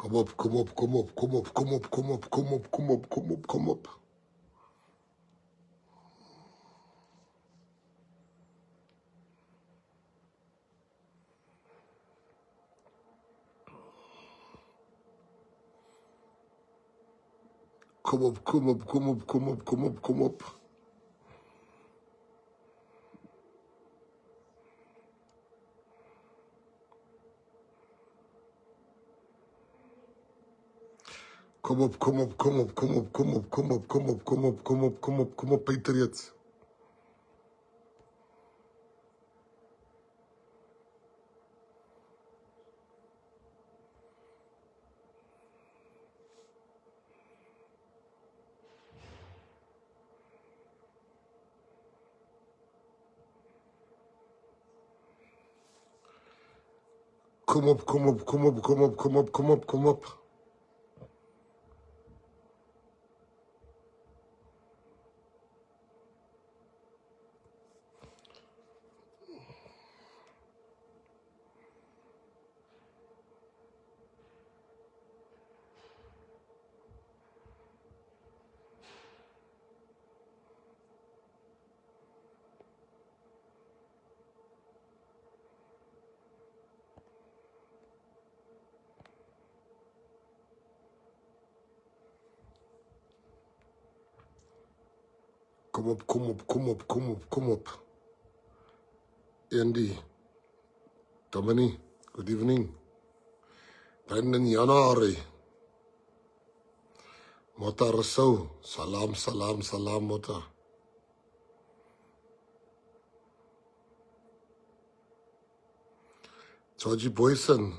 Kom op, kom op, kom op, kom op, kom op, kom op, kom op, kom op, kom op, kom op. Kom op, kom op, kom op, kom op, kom op, kom op. Kom op, kom op, kom op, kom op, kom op, kom op, kom op, kom op, kom op, kom op, kom op, Patriots. Kom op, kom op, kom op, kom op, kom op, kom op, kom op. Kom op, kom op, kom op, kom op, kom op. Andy, Dominic, good evening. Brandon January. Mota Rassou, salam, salam, salam, Mota. Georgie Boyson,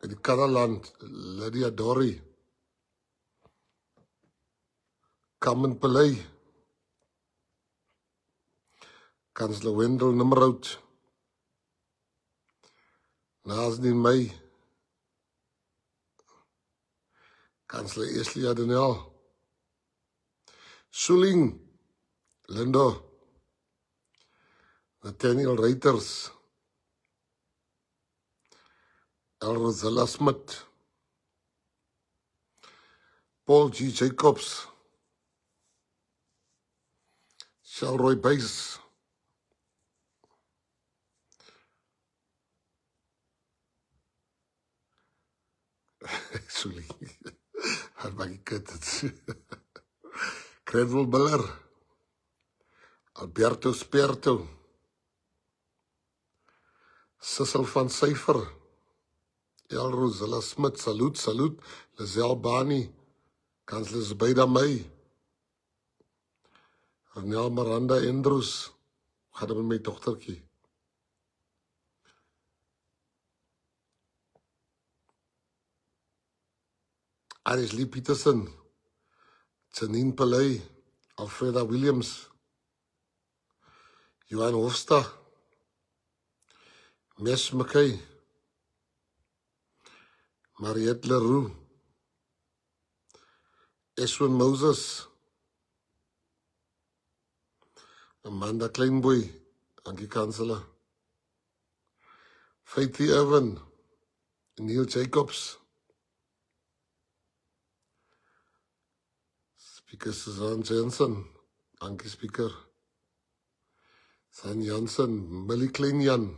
die Kanaland, Lydia Dory. Carmen Pillay, Kansler Wendell Nimroud, Nazdin May, Kansler Ashley Adenel, Suling, Lindo, Nathaniel Reuters, El Rosella Smith, Paul G. Jacobs, Shalroy Bass, Suling, had my kid. Credwell Miller, Alberto Sperto, Cecil van Syfer, El Rosella Smith, salute, salute, Lizelle Bani, Kansler Zubeida May, Renel Miranda Andrews, gaat het met my dochtertjie. Aris Lee Peterson, Janine Pillay, Alfreda Williams, Johan Hofsta, Mesh McKay, Mariette Leroux, Eswin Moses, Amanda Kleinboy, dankie kansela, Faithy Evan, Neil Jacobs, Speaker Suzanne Jensen, dankie Speaker, San Jansen, Millie Kleinjan,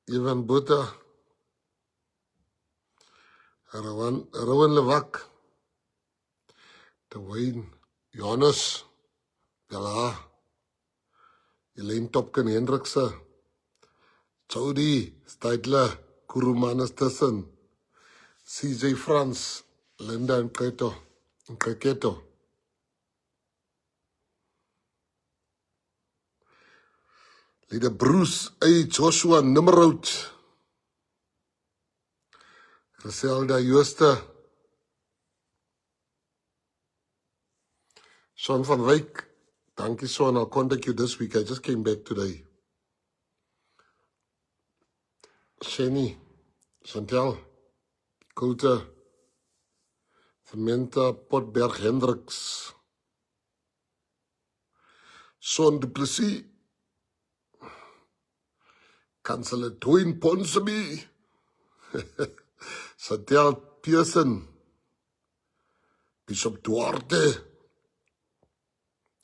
Evan Botha, Rowan Lewak, Dwayne, Johannes, Bella, Elaine Topkin Hendrikse, Jody, Stidler, Kurumanis Tussen, CJ Frans, Linda en Kaketo, Leader Bruce A. Joshua Nimroud, Griselda Jooste, Sean van Wyk, dankie Sean, I'll contact you this week, I just came back today. Shani, Chantel, Coulter, Samantha Potberg Hendricks, Son du Plessis, Councillor Dwayne Ponsonby, Santel Pearson, Bishop Duarte,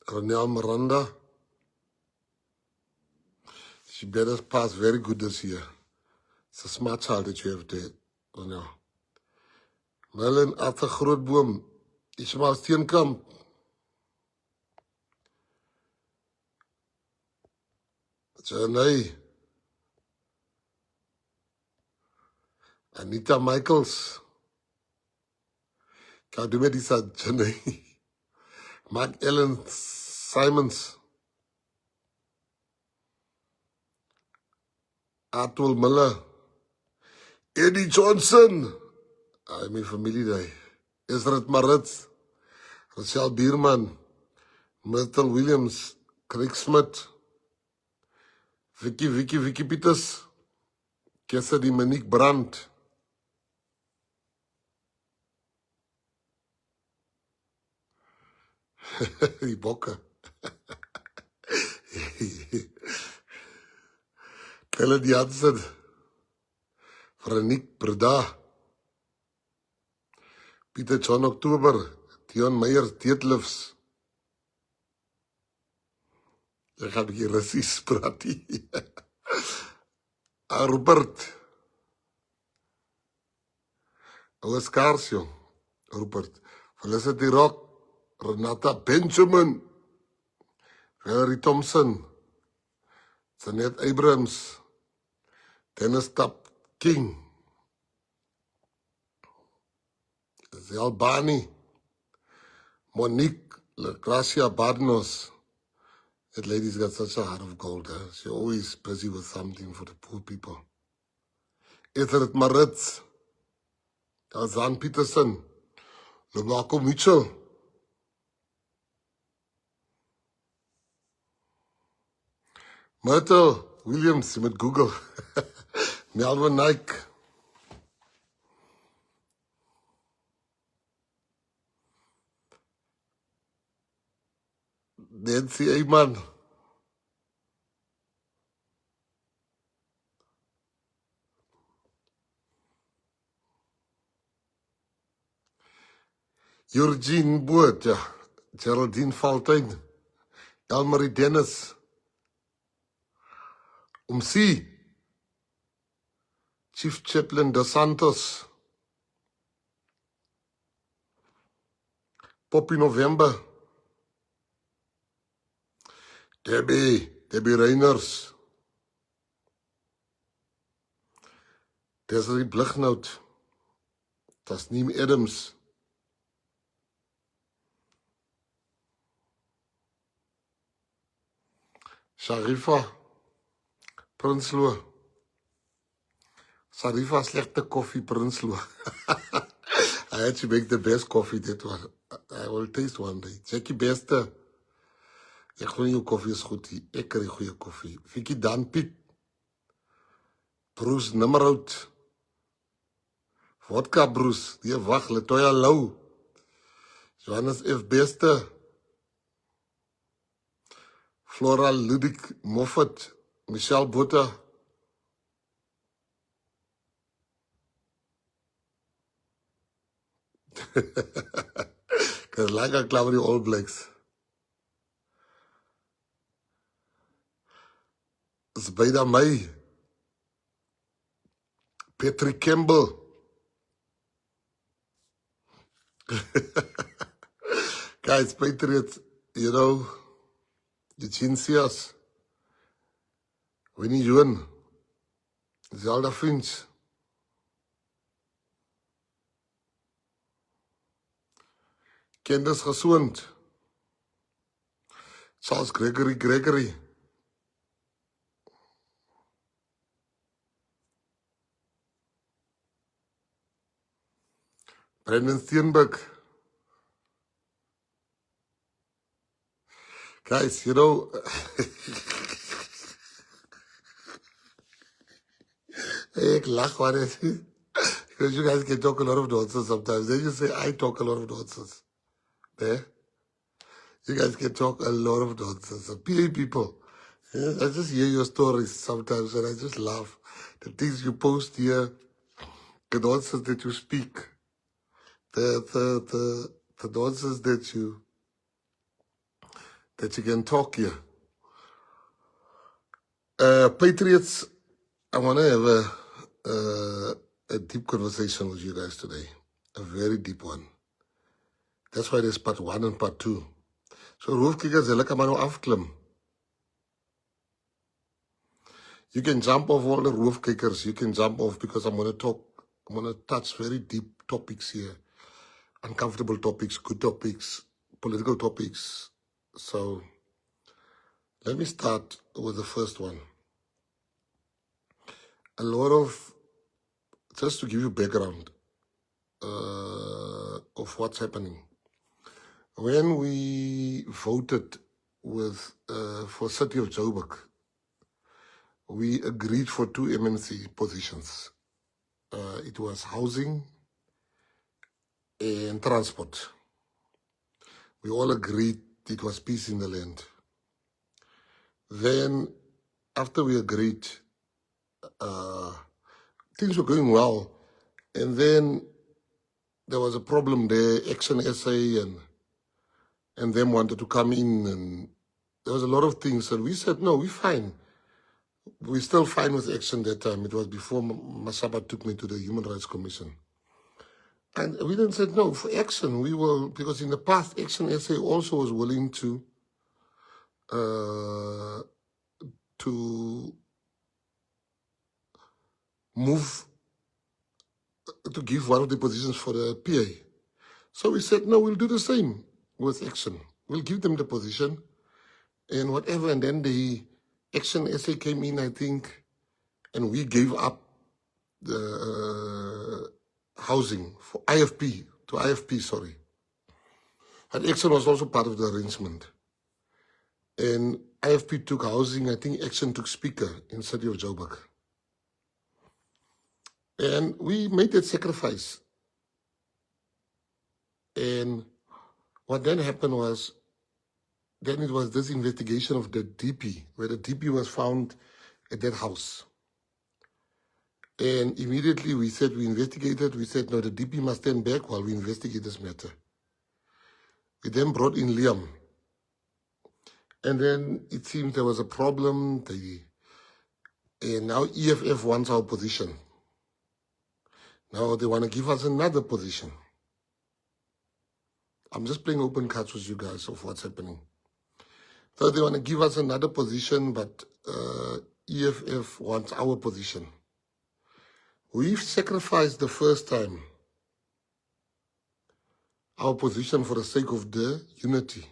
Ronel Miranda. She better pass very good this year. It's a smart child that you have there, Ronel. Merlin Arthur Grootboom, Ishmael Steenkamp, Janay, Anita Michaels, kan doen met die Janay, Mark Ellen Simons, Atwell Miller, Eddie Johnson, my familie daar, Ezrat Maritz, Rochelle Bierman, Myrtle Williams, Craig Smith, Vicky Peters, Cassidy Monique Brandt, die bokke, Helen Jansen, Veronique Breda, Pieter John Oktober, Dion Meyer Deetlifs. Ek gaan 'n bietjie Russies praat hier. Rupert, Oskars jong, Rupert, Felicity Rock, Renata Benjamin, Valerie Thompson, Janet Abrams, Dennis Tap King, Zelbani, Monique Gracia Badnos. That lady's got such a heart of gold. She's always busy with something for the poor people. Ethert Maritz, Zan Peterson, Lubako Mitchell, Myrtle Williams met Google, Melvin Nike, Nancy Ayman, Eugene Boot, ja, Geraldine Faltijn, Elmarie Dennis, Umsi, Chief Chaplain Dos Santos, Poppy November, Debbie Reiners, Desiree Blighnout, Tasneem Adams, Sharifa Prinsloo, Sharifa slechte koffie Prinsloo. I actually make the best coffee that one. I will taste one day. Jackie Beste, ek glo jou koffie is goed hier. Ek kry goeie koffie. Vicky Dan Piet, Bruce Nimmerhout, Vodka Bruce, die wag, Latoya Lou, Johannes F. Beste, Flora Ludik Moffat, Michelle Botha, Cause like a klaar met die All Blacks. Is byna my. Patrick Campbell. Guys, Patriots, you know, Eugene Sias, Winnie Joen, Zelda Finch, Candace Gesond, Charles Gregory, Brandon Steenberg. Guys, you know, ek lach maar net. Because you guys can talk a lot of nonsense sometimes. Then you say, I talk a lot of nonsense. Eh? You guys can talk a lot of nonsense. The PA people, I just hear your stories sometimes and I just laugh. The things you post here, the nonsense that you speak, the nonsense that you can talk here. Patriots, I want to have a deep conversation with you guys today. A very deep one. That's why there's part 1 and part 2. So roofkickers, hulle kan maar nou afklim. You can jump off all the roofkickers. You can jump off because I'm going to touch very deep topics here. Uncomfortable topics, good topics, political topics. So let me start with the first one. A lot of, just to give you background of what's happening. When we voted for City of Joburg, we agreed for 2 MNC positions. It was housing and transport. We all agreed it was peace in the land. Then, after we agreed, things were going well. And then there was a problem there, Action SA and them wanted to come in, and there was a lot of things. And we said, no, we're fine. We're still fine with Action that time. It was before Masaba took me to the Human Rights Commission. And we then said, no, for Action, we will, because in the past, Action SA also was willing to move, to give one of the positions for the PA. So we said, no, we'll do the same with Action. We'll give them the position and whatever. And then the Action SA came in, I think, and we gave up the housing for IFP, to IFP, sorry. And Action was also part of the arrangement. And IFP took housing, I think Action took speaker in City of Joburg. And we made that sacrifice. And what then happened was, then it was this investigation of the DP, where the DP was found at that house. And immediately we said, we investigated, we said, no, the DP must stand back while we investigate this matter. We then brought in Liam. And then it seems there was a problem, and now EFF wants our position. Now they want to give us another position. I'm just playing open cards with you guys of what's happening. So they want to give us another position, but EFF wants our position. We've sacrificed the first time our position for the sake of the unity.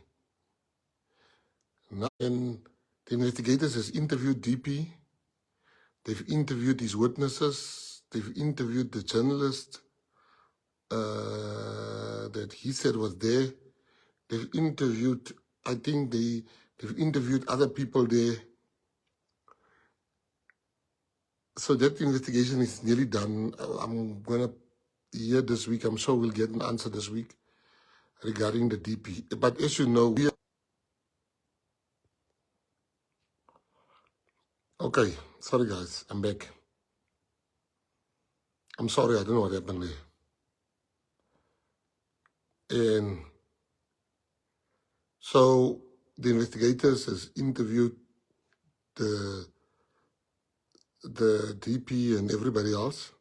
Now, and the investigators has interviewed DP. They've interviewed his witnesses. They've interviewed the journalist that he said was there. They've interviewed, I think they've interviewed other people there. So that investigation is nearly done. I'm going to hear this week. I'm sure we'll get an answer this week regarding the DP. But as you know, okay, sorry guys, I'm back. I'm sorry, I don't know what happened there. And so the investigators has interviewed the DP and everybody else.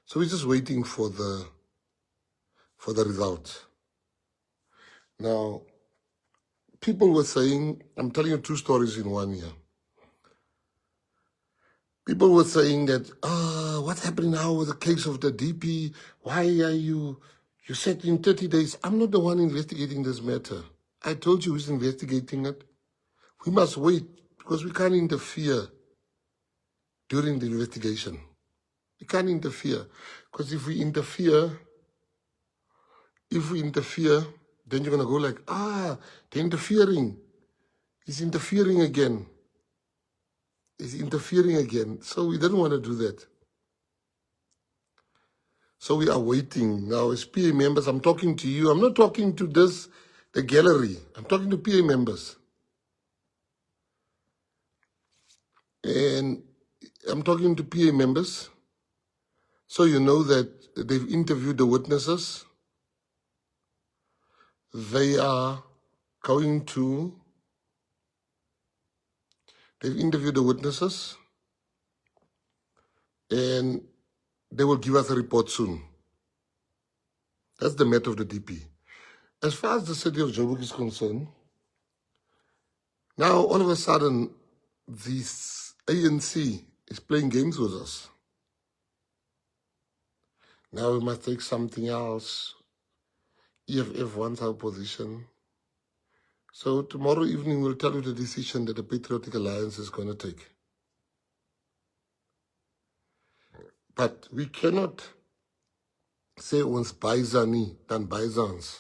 So we're just waiting for the results. Now, people were saying, I'm telling you 2 stories in one here. People were saying that, what's happening now with the case of the DP? Why are you said in 30 days? I'm not the one investigating this matter. I told you who's investigating it. We must wait because we can't interfere during the investigation. We can't interfere because if we interfere, then you're going to go like, they're interfering. He's interfering again. He's interfering again. So we didn't want to do that. So we are waiting. Now, as PA members, I'm talking to you. I'm not talking to this the gallery. I'm talking to PA members. And I'm talking to PA members. So you know that they've interviewed the witnesses. They are going to, they've interviewed the witnesses. And they will give us a report soon. That's the matter of the DP. As far as the city of Joburg is concerned, now all of a sudden, this ANC is playing games with us. Now we must take something else. EFF wants our position. So tomorrow evening we'll tell you the decision that the Patriotic Alliance is going to take. But we cannot say once Baizani than Baizans.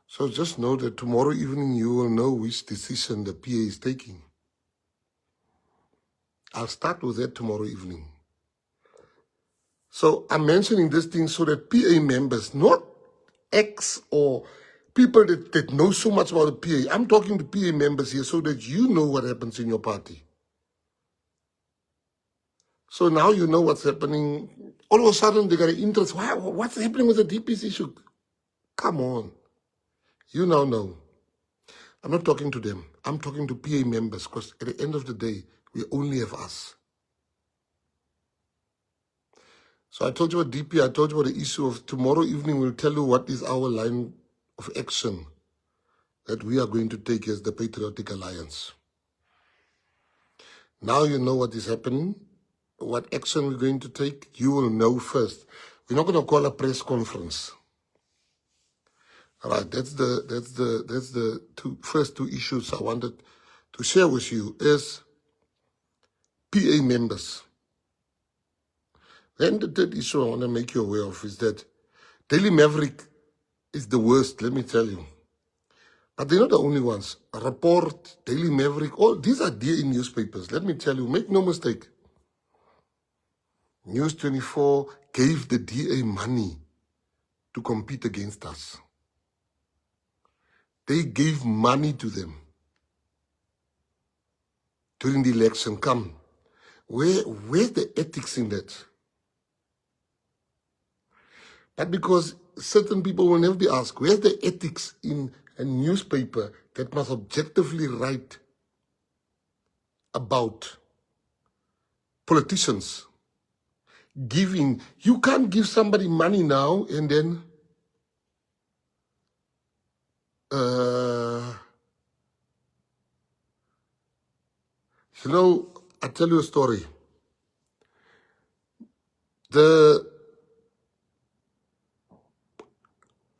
So just know that tomorrow evening you will know which decision the PA is taking. I'll start with that tomorrow evening. So I'm mentioning this thing so that PA members, not ex or people that know so much about the PA, I'm talking to PA members here so that you know what happens in your party. So now you know what's happening. All of a sudden they got an interest. What's happening with the DP's issue? Come on. You now know. I'm not talking to them. I'm talking to PA members because at the end of the day, we only have us. So I told you about DP, I told you about the issue of tomorrow evening. We'll tell you what is our line of action that we are going to take as the Patriotic Alliance. Now you know what is happening, what action we're going to take. You will know first. We're not going to call a press conference. All right, that's the first two issues I wanted to share with you is PA members. Then the third issue I want to make you aware of is that Daily Maverick is the worst, let me tell you. But they're not the only ones. Report, Daily Maverick, all these are DA newspapers. Let me tell you, make no mistake. News 24 gave the DA money to compete against us. They gave money to them during the election. Come, where's the ethics in that? But because certain people will never be asked, where's the ethics in a newspaper that must objectively write about politicians giving? You can't give somebody money now and then you know, I tell you a story.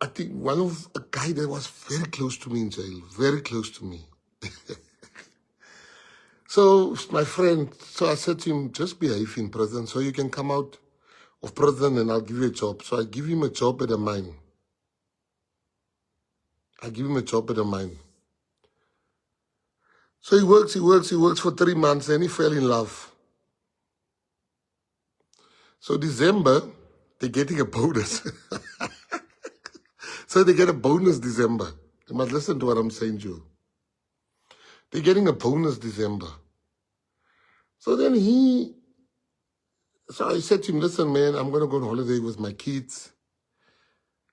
I think one of a guy that was very close to me in jail, very close to me. So my friend, so I said to him, just behave in prison so you can come out of prison and I'll give you a job. So I give him a job at a mine. So he works for 3 months and he fell in love. So December, they're getting a bonus. So they get a bonus December. You must listen to what I'm saying to you. They're getting a bonus December. So then so I said to him, listen, man, I'm going to go on holiday with my kids.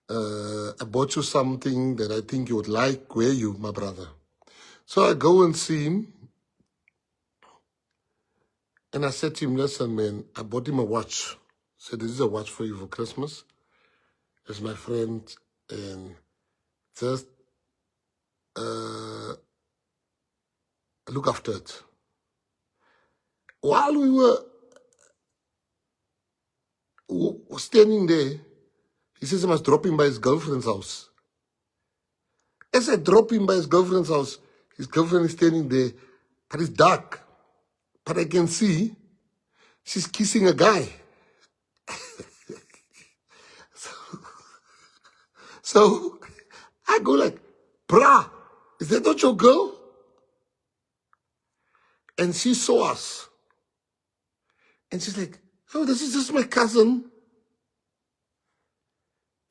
I bought you something that I think you would like. Where are you, my brother? So I go and see him. And I said to him, listen, man, I bought him a watch. I said, this is a watch for you for Christmas. As my friend. And just look after it. While we were standing there, he says I must drop him by his girlfriend's house. As I drop him by his girlfriend's house, his girlfriend is standing there, but it's dark. But I can see she's kissing a guy. So I go like, brah, is that not your girl? And she saw us. And she's like, oh, this is just my cousin.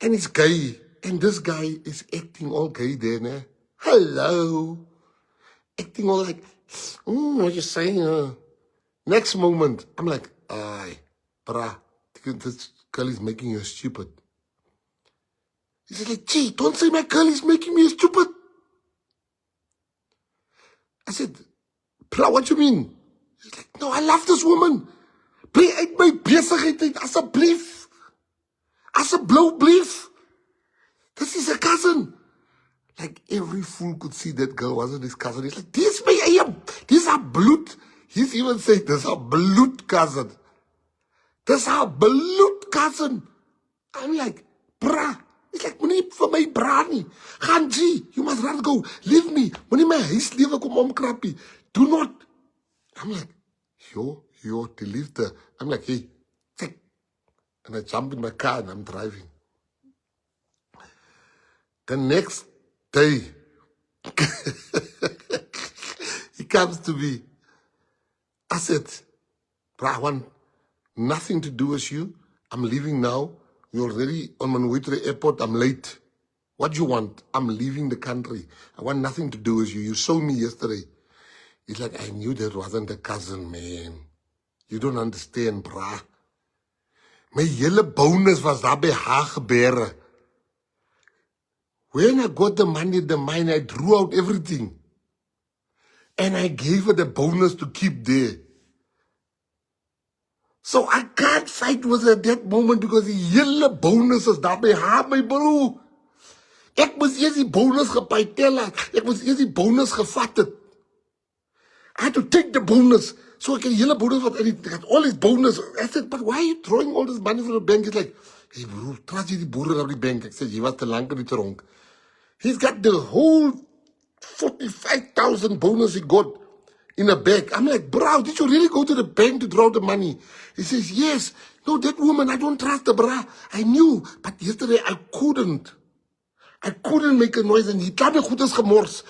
And he's gay. And this guy is acting all gay there, né? Hello. Acting all like, what you saying? Next moment, I'm like, aye, brah, this girl is making you stupid. He said, like, gee, don't say my girl is making me stupid. I said, brah, what you mean? He's like, no, I love this woman. Bly uit my besigheid uit, asseblief. Asseblief. This is a cousin. Like, every fool could see that girl wasn't his cousin. He's like, this is our blood. He's even saying, this is our blood cousin. This is our blood cousin. I'm like, brah. He's like, moenie vir my bra nie. Gaan G, you must rather go. Leave me. Moenie my huis lewe kom omkrappie. Do not. I'm like, yo, die liefde. I'm like, hey, check. And I jump in my car and I'm driving. The next day, he comes to me. I said, bro, I want nothing to do with you. I'm leaving now. You're already on my way to the airport. I'm late. What do you want? I'm leaving the country. I want nothing to do with you. You saw me yesterday. He's like, I knew that wasn't a cousin, man. You don't understand, brah. My hele bonus was daar by haar gebeure. When I got the money, the mine, I drew out everything. And I gave her the bonus to keep there. So I can't fight with her at that moment because the hele bonus is daar by haar, my bro. Ek moes eers die bonus gepaitela. Ek moes eers die bonus gevat het. I had to take the bonus. So I can hele bonus wat I got all his bonus. I said, but why are you throwing all this money from the bank? He's like, hey bro, trust jy die boere op die bank. I said, jy was te lank in die tronk. He's got the whole 45,000 bonus he got in a bag. I'm like, bro, did you really go to the bank to draw the money? He says, yes. No, that woman, I don't trust her, bro. I knew, but yesterday I couldn't. I couldn't make a noise and he het me goed as gemors.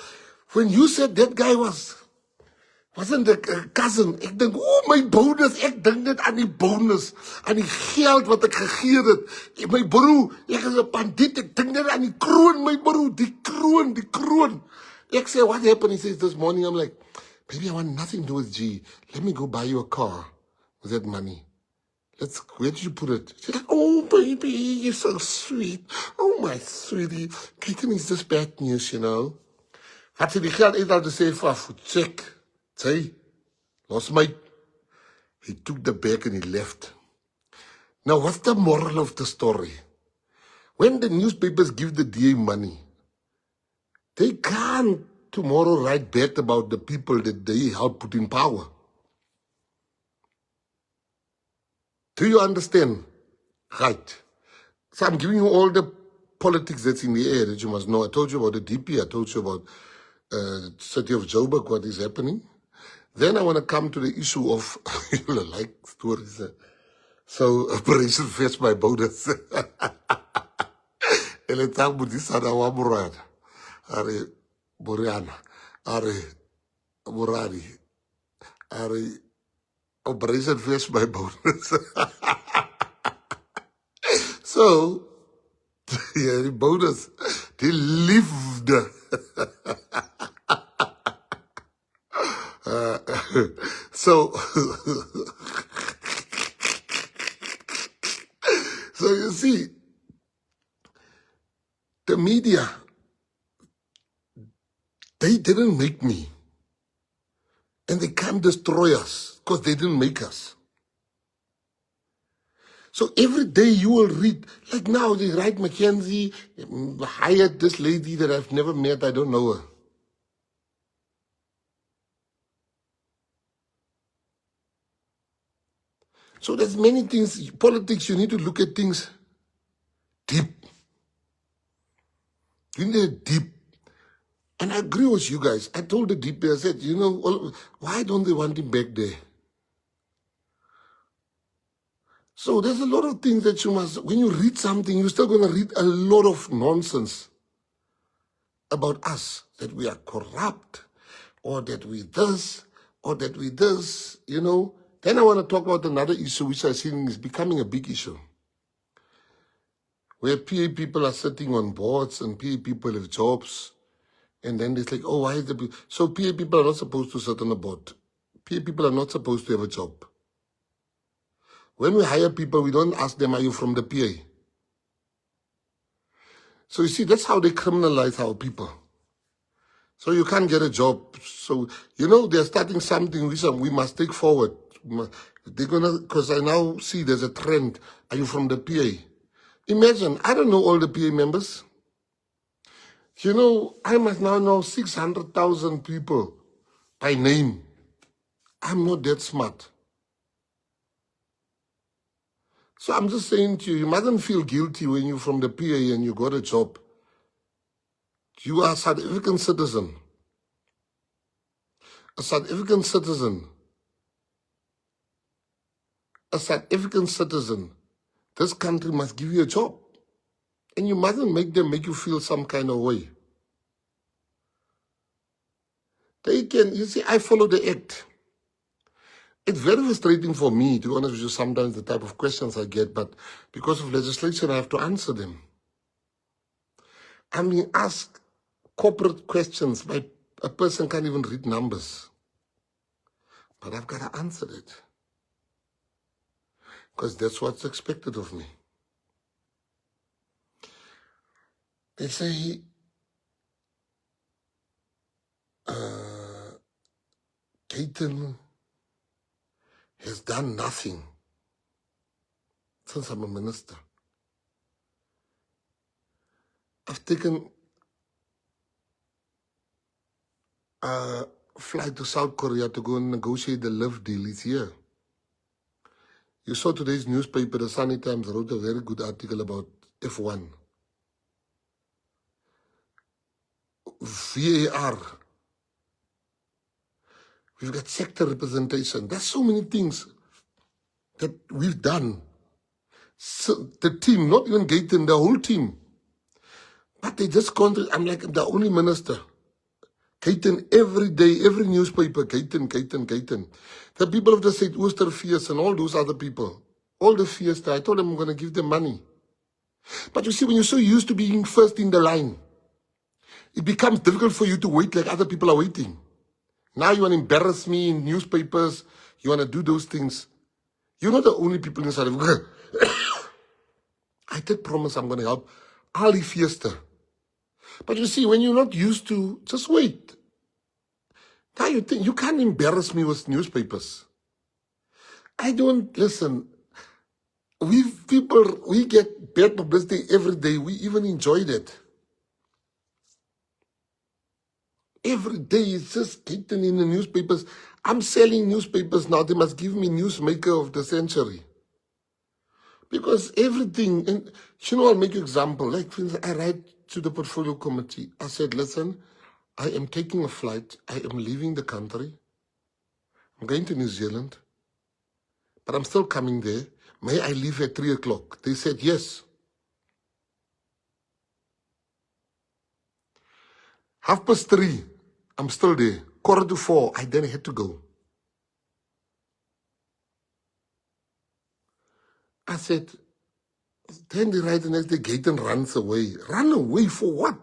When you said that guy wasn't a cousin, ek dink, oh my bonus, ek dink net aan die bonus, aan die geld wat ek gegee het. My bro, ek is 'n bandiet, ek dink net aan die kroon, my bro, die kroon. Ek say, what happened? He says, this morning, I'm like, baby, I want nothing to do with G. Let me go buy you a car with that money. Where did you put it? She's like, oh, baby, you're so sweet. Oh, my sweetie. Gayton is just bad news, you know. Wat sy die geld uit al te sê vir check. Say, lost mate. He took the bag and he left. Now, what's the moral of the story? When the newspapers give the DA money, they can't tomorrow write bad about the people that they helped put in power. Do you understand? Right. So I'm giving you all the politics that's in the air that you must know. I told you about the DP. I told you about city of Joburg, what is happening. Then I want to come to the issue of, you like stories. So, Operation Fetch My Bonus. En het tang moet die sana wa Murana. Are Murana. Are Murari. Are Operation Fetch My Bonus. So, yeah, die bonus, die liefde. So you see, the media, they didn't make me. And they can't destroy us because they didn't make us. So every day you will read, like now, they write Mckenzie hired this lady that I've never met, I don't know her. So there's many things, politics, you need to look at things deep. You need deep. And I agree with you guys. I told the DP, I said, you know, why don't they want him back there? So there's a lot of things that you must, when you read something, you're still going to read a lot of nonsense about us, that we are corrupt, or that we this, or that we this, you know. Then I want to talk about another issue which I think is becoming a big issue. where PA people are sitting on boards and PA people have jobs. And then it's like, oh, why is the... So PA people are not supposed to sit on a board. PA people are not supposed to have a job. When we hire people, we don't ask them, are you from the PA? So you see, that's how they criminalize our people. So you can't get a job. So, you know, they're starting something which we must take forward. They're going to, because I now see there's a trend. Are you from the PA? Imagine, I don't know all the PA members. You know, I must now know 600,000 people by name. I'm not that smart. So I'm just saying to you, you mustn't feel guilty when you're from the PA and you got a job. You are a South African citizen. A South African citizen. A South African citizen. This country must give you a job. And you mustn't make them make you feel some kind of way. They can, you see, I follow the act. It's very frustrating for me, to be honest with you, sometimes the type of questions I get, but because of legislation, I have to answer them. I'm being asked corporate questions by a person can't even read numbers. But I've got to answer it. Because that's what's expected of me. They say, Gayton has done nothing since I'm a minister. I've taken a flight to South Korea to go and negotiate the live deal. It's here. You saw today's newspaper, the Sunday Times, wrote a very good article about F1. VAR. We've got sector representation. There's so many things that we've done. So the team, not even Gayton, the whole team. But they just can't. I'm like the only minister. Gayton, every day, every newspaper, Gayton. The people of the St. Ooster Fears and all those other people, all the fears, I told them I'm going to give them money. But you see, when you're so used to being first in the line, it becomes difficult for you to wait like other people are waiting. Now you want to embarrass me in newspapers. You want to do those things. You're not the only people in South Africa. I did promise I'm going to help Ali Fiesta. But you see, when you're not used to, just wait. Now you think, you can't embarrass me with newspapers. I don't, listen, we get bad publicity every day. We even enjoy that. Every day it's just getting in the newspapers. I'm selling newspapers now. They must give me newsmaker of the century. Because everything, and you know, I'll make you an example. Like, for instance, I write to the portfolio committee. I said, listen, I am taking a flight. I am leaving the country. I'm going to New Zealand. But I'm still coming there. May I leave at 3 o'clock? They said, yes. 3:30, I'm still there. 4:45, I then had to go. I said, then they write the next day, Gayton runs away. Run away for what?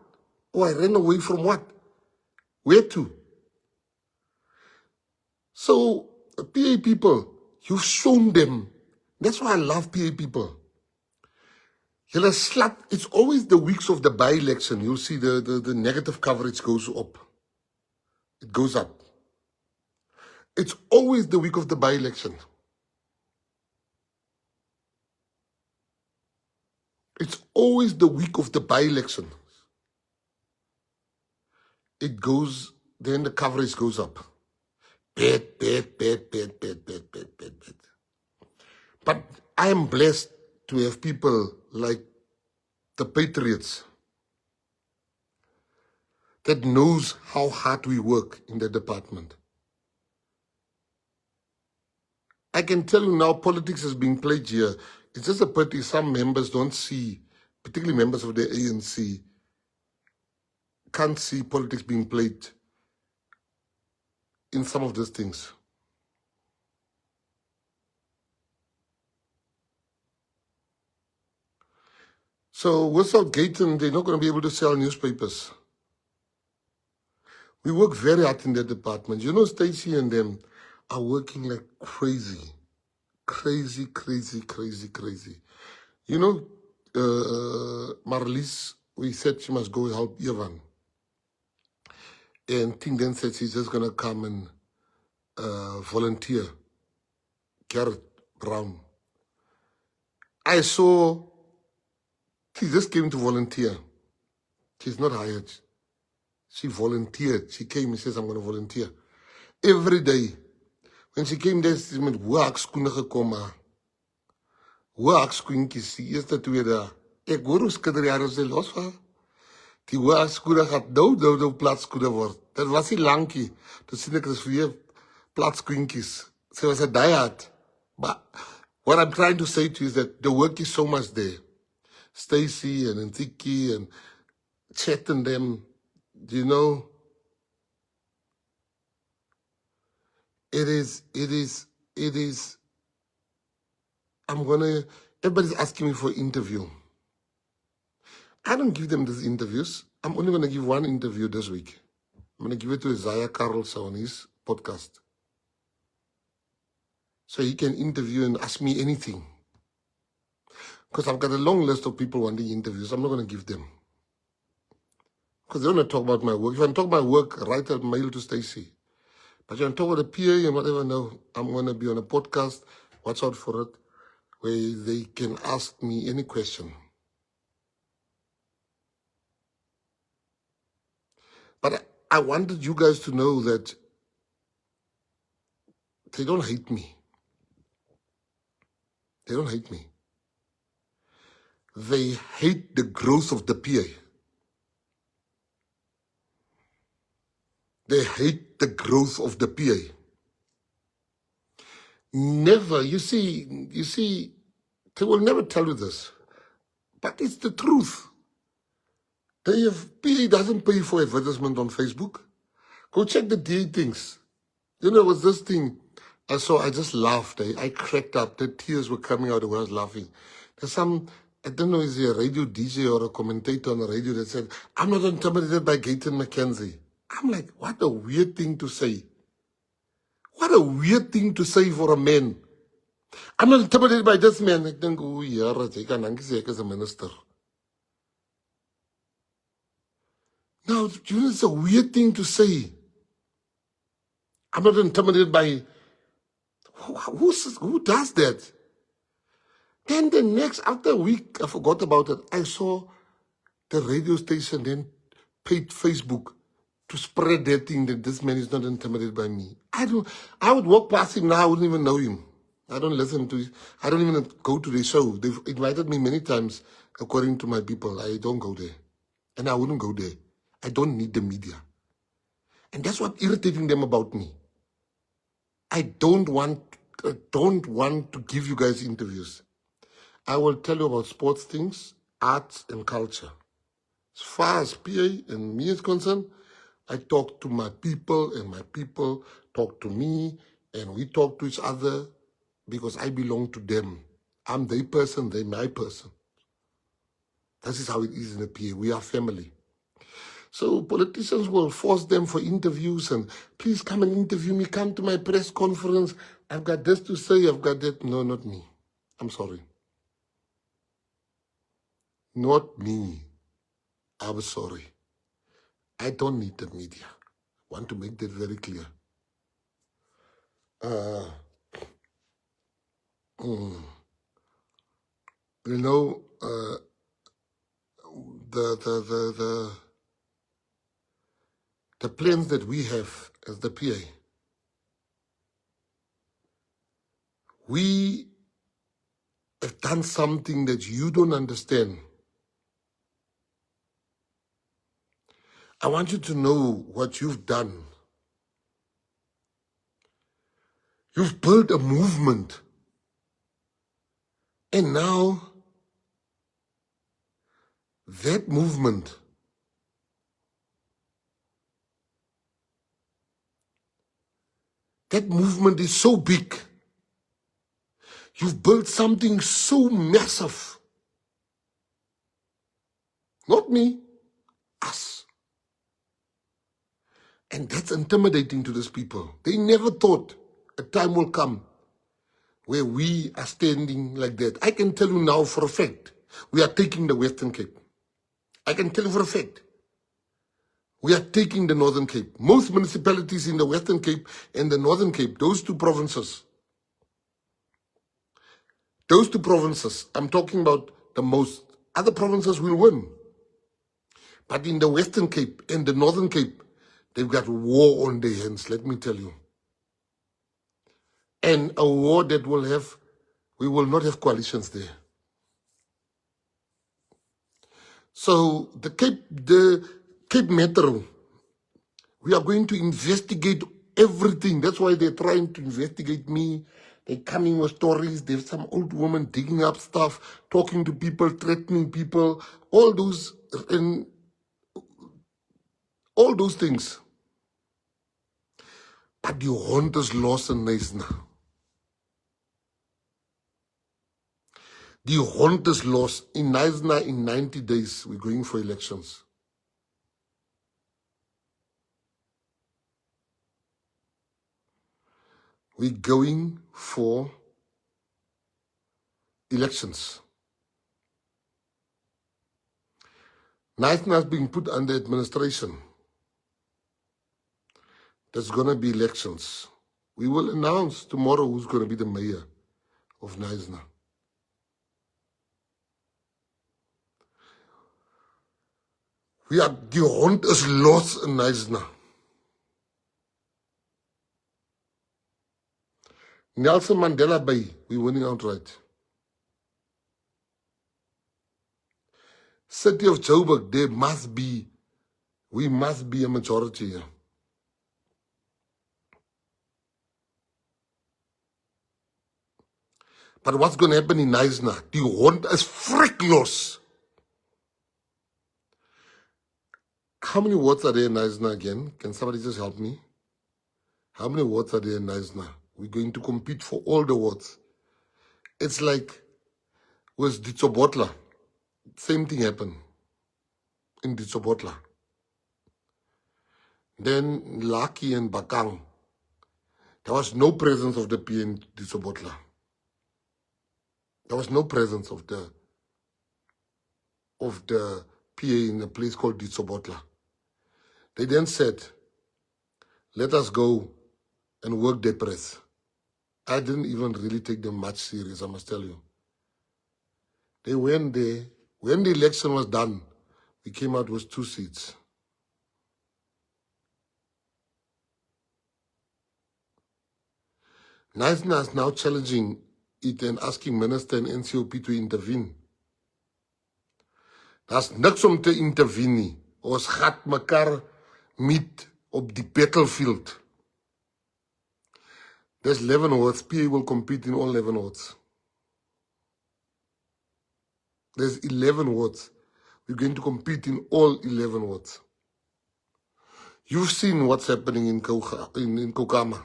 Oh, I ran away from what? Where to? So, PA people, you've shown them. That's why I love PA people. You'll slap. It's always the weeks of the by-election. You'll see the negative coverage goes up. It goes up. It's always the week of the by-election. It's always the week of the by-election. It goes, then the coverage goes up. Bad. But I am blessed to have people like the Patriots that knows how hard we work in the department. I can tell you now, politics is being played here. It's just a pity some members don't see, particularly members of the ANC, can't see politics being played in some of these things. So without Gayton, they're not going to be able to sell newspapers. We work very hard in that department. You know, Stacey and them are working like crazy. Crazy, crazy, crazy, crazy. You know, Marlies, we said she must go help Ivan. And Ting then said she's just going to come and volunteer. Garrett Brown. I saw, she just came to volunteer. She's not hired. She volunteered. She came and says, I'm going to volunteer. Every day. When she came there, she met hoe ek skoene gekom maar. Hoe ek skoentjies, die eerste twee dae. Ek hoor hoe skidder jare sy los van. Die hoe ek skoene gaat nou platskoene word. Dit was nie lankie. Toe sien ek, dit is weer platskoentjies. Sy was 'n diehard. But what I'm trying to say to you is that the work is so much there. Stacey and Ntiki and Chet and them, you know, it is, everybody's asking me for an interview. I don't give them these interviews. I'm only going to give one interview this week. I'm going to give it to Isaiah Carlson on his podcast. So he can interview and ask me anything. Because I've got a long list of people wanting interviews. I'm not going to give them. Because they want to talk about my work. If I talk about work, write a mail to Stacey. But you want to talk about the PA and whatever, no. I'm going to be on a podcast. Watch out for it. Where they can ask me any question. But I wanted you guys to know that they don't hate me. They don't hate me. They hate the growth of the PA. They hate the growth of the PA. Never, you see, they will never tell you this. But it's the truth. PA doesn't pay for advertisement on Facebook. Go check the DA things. You know, it was this thing I saw, I just laughed. I cracked up. The tears were coming out when I was laughing. There's some, I don't know, is he a radio DJ or a commentator on the radio that said, I'm not intimidated by Gayton Mckenzie. I'm like, what a weird thing to say. What a weird thing to say for a man. I'm not intimidated by this man. I think, oh, yeah, I can say as a minister. Now, you know, it's a weird thing to say. I'm not intimidated by... Who does that? Then the next, after a week, I forgot about it. I saw the radio station then paid Facebook to spread that thing that this man is not intimidated by me. I would walk past him now, I wouldn't even know him. I don't listen to I don't even go to the show. They've invited me many times, according to my people. I don't go there. And I wouldn't go there. I don't need the media. And that's what's irritating them about me. I don't want to give you guys interviews. I will tell you about sports things, arts, and culture. As far as PA and me is concerned, I talk to my people, and my people talk to me, and we talk to each other because I belong to them. I'm their person, they're my person. That is how it is in the PA. We are family. So politicians will force them for interviews and please come and interview me, come to my press conference. I've got this to say, I've got that. No, not me. I'm sorry. Not me. I'm sorry. I don't need the media. I want to make that very clear. You know, the plans that we have as the PA, we have done something that you don't understand. I want you to know what you've done. You've built a movement. And now, that movement is so big. You've built something so massive. Not me, us. And that's intimidating to these people. They never thought a time will come where we are standing like that. I can tell you now for a fact, we are taking the Western Cape. I can tell you for a fact, we are taking the Northern Cape. Most municipalities in the Western Cape and the Northern Cape, those two provinces, I'm talking about the most. Other provinces will win. But in the Western Cape and the Northern Cape, they've got war on their hands, let me tell you. And a war that we will not have coalitions there. So the Cape Metro, we are going to investigate everything. That's why they're trying to investigate me. They're coming with stories. There's some old woman digging up stuff, talking to people, threatening people, all those things. But the hond is lost in Neisner. The hond is lost in Neisner. In 90 days, we're going for elections. We're going for elections. Neisner is being put under administration. There's going to be elections. We will announce tomorrow who's going to be the mayor of Neisner. The hond is lost in Neisner. Nelson Mandela Bay, we're winning outright. City of Joburg, we must be a majority here. But what's going to happen in Neisner? The hond is freak lost. How many wards are there in Neisner again? Can somebody just help me? How many wards are there in Neisner? We're going to compete for all the wards. It's like with Ditsobotla. Same thing happened in Ditsobotla. Then Laki and Bakang. There was no presence of the PA in Ditsobotla. There was no presence of the PA in a place called Ditsobotla. They then said, let us go and work their press. I didn't even really take them much serious, I must tell you. They went there. When the election was done, we came out with 2 seats. Neisner is now challenging it and asking Minister and NCOP to intervene. Daar's niks om te intervene nie. Ons gat mekaar meet op die battlefield. There's 11 wards. PA will compete in all 11 wards. There's 11 wards. We're going to compete in all 11 wards. You've seen what's happening in Kokama.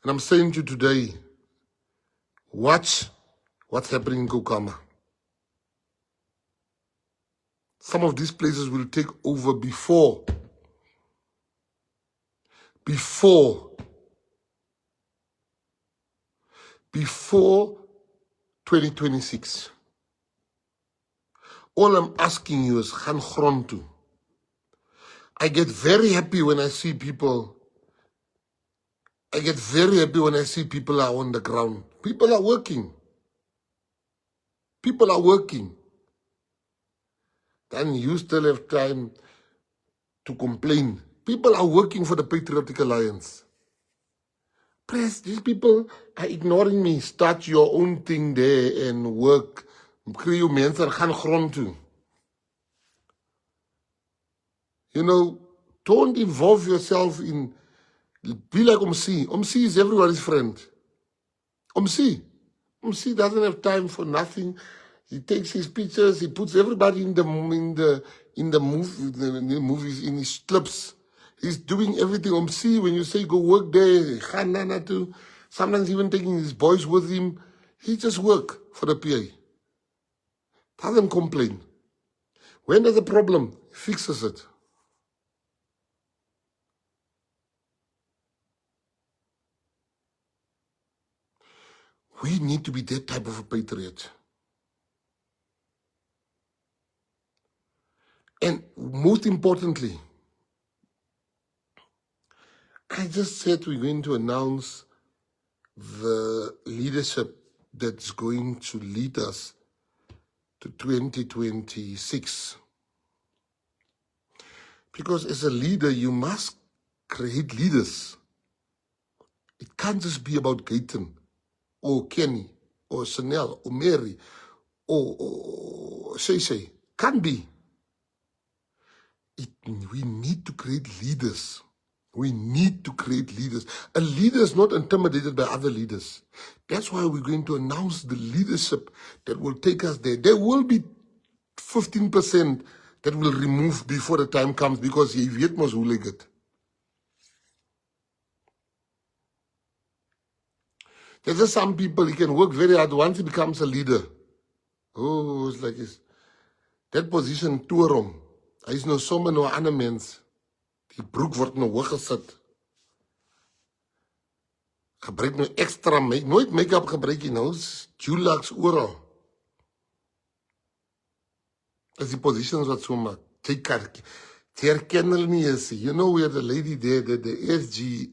And I'm saying to you today, watch what's happening in Kokama. Some of these places will take over before 2026. All I'm asking you is gaan grond toe. I get very happy when I see people. I get very happy when I see people are on the ground. People are working. People are working. Then you still have time to complain. People are working for the Patriotic Alliance. Press, these people are ignoring me. Start your own thing there and work. Kry jou mense en gaan grond toe. You know, don't involve yourself in, be like Omsi. Omsi is everybody's friend. Omsi doesn't have time for nothing. He takes his pictures, he puts everybody in the movies, in his clips. He's doing everything. Omsi, when you say go work there, sometimes even taking his boys with him, he just work for the PA. Doesn't complain. When there's a problem, he fixes it. We need to be that type of a patriot. And most importantly, I just said we're going to announce the leadership that's going to lead us to 2026. Because as a leader, you must create leaders. It can't just be about Gayton or Kenny or Chanel or Mary or Shay. Can't be. We need to create leaders. We need to create leaders. A leader is not intimidated by other leaders. That's why we're going to announce the leadership that will take us there. There will be 15% that will remove before the time comes because jy weet mos hoe lyk dit. There's just some people, he can work very hard once he becomes a leader. Oh, it's like that position toer hom. Hy is nou sommer nou 'n ander mens. Die broek word nou hoog gesit. Gebruik nou extra nooit make-up gebruik jy nou, Dulux oral. As die positions wat so maak. Jy herken hulle nie eens. You know where the lady there, the SG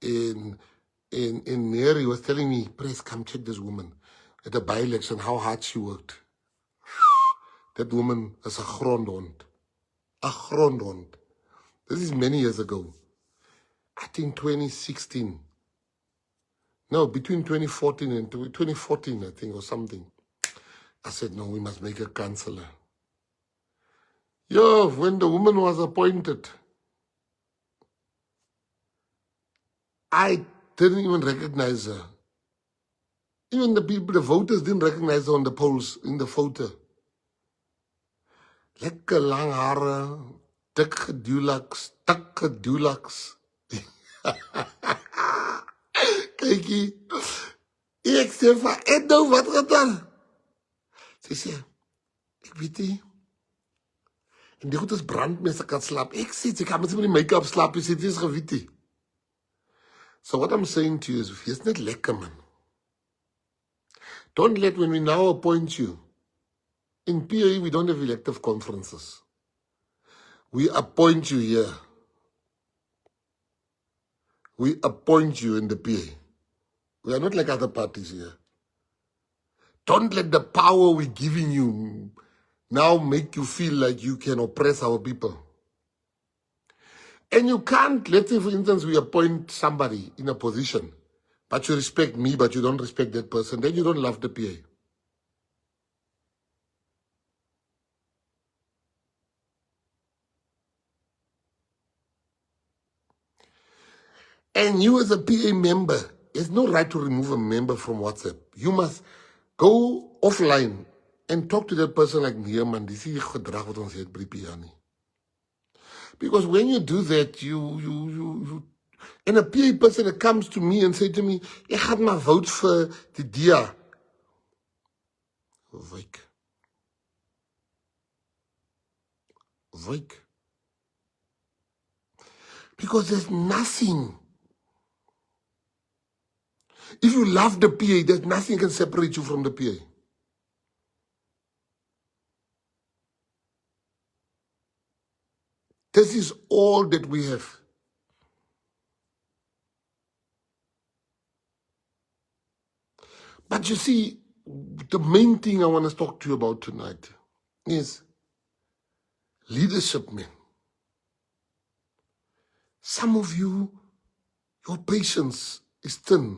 in Mary was telling me, please come check this woman at the by-election, how hard she worked. That woman is a grondhond. A grondhond. This is many years ago. I think 2016. No, between 2014 and 2014, I think, or something. I said, no, we must make a councillor. Yo, when the woman was appointed, I didn't even recognize her. Even the people, the voters didn't recognize her on the polls, in the photo. Lekker lang hare, dik gedulaks, tik gedulaks. Kykie, ek sê van, en nou wat gedaan? Sy sê, ek weet nie, en die goed is brandmense kan slaap. Ek sê, sy kan met die make-up slaap, sy sê, dit is gewet nie. So what I'm saying to you is, wees net lekker man. Don't let, when we now appoint you, in PA we don't have elective conferences. We appoint you here. We appoint you in the PA. We are not like other parties here. Don't let the power we're giving you now make you feel like you can oppress our people. And you can't, let's say for instance, we appoint somebody in a position, but you respect me, but you don't respect that person, then you don't love the PA. And you as a PA member, there's no right to remove a member from WhatsApp. You must go offline and talk to that person like, nee man, dis die gedrag wat ons het by die PA nie. Because when you do that, and a PA person that comes to me and say to me, ek gaan maar vote vir die DA. Wyk. Because there's nothing. If you love the PA, there's nothing can separate you from the PA. This is all that we have. But you see, the main thing I want to talk to you about tonight is leadership, man. Some of you, your patience is thin.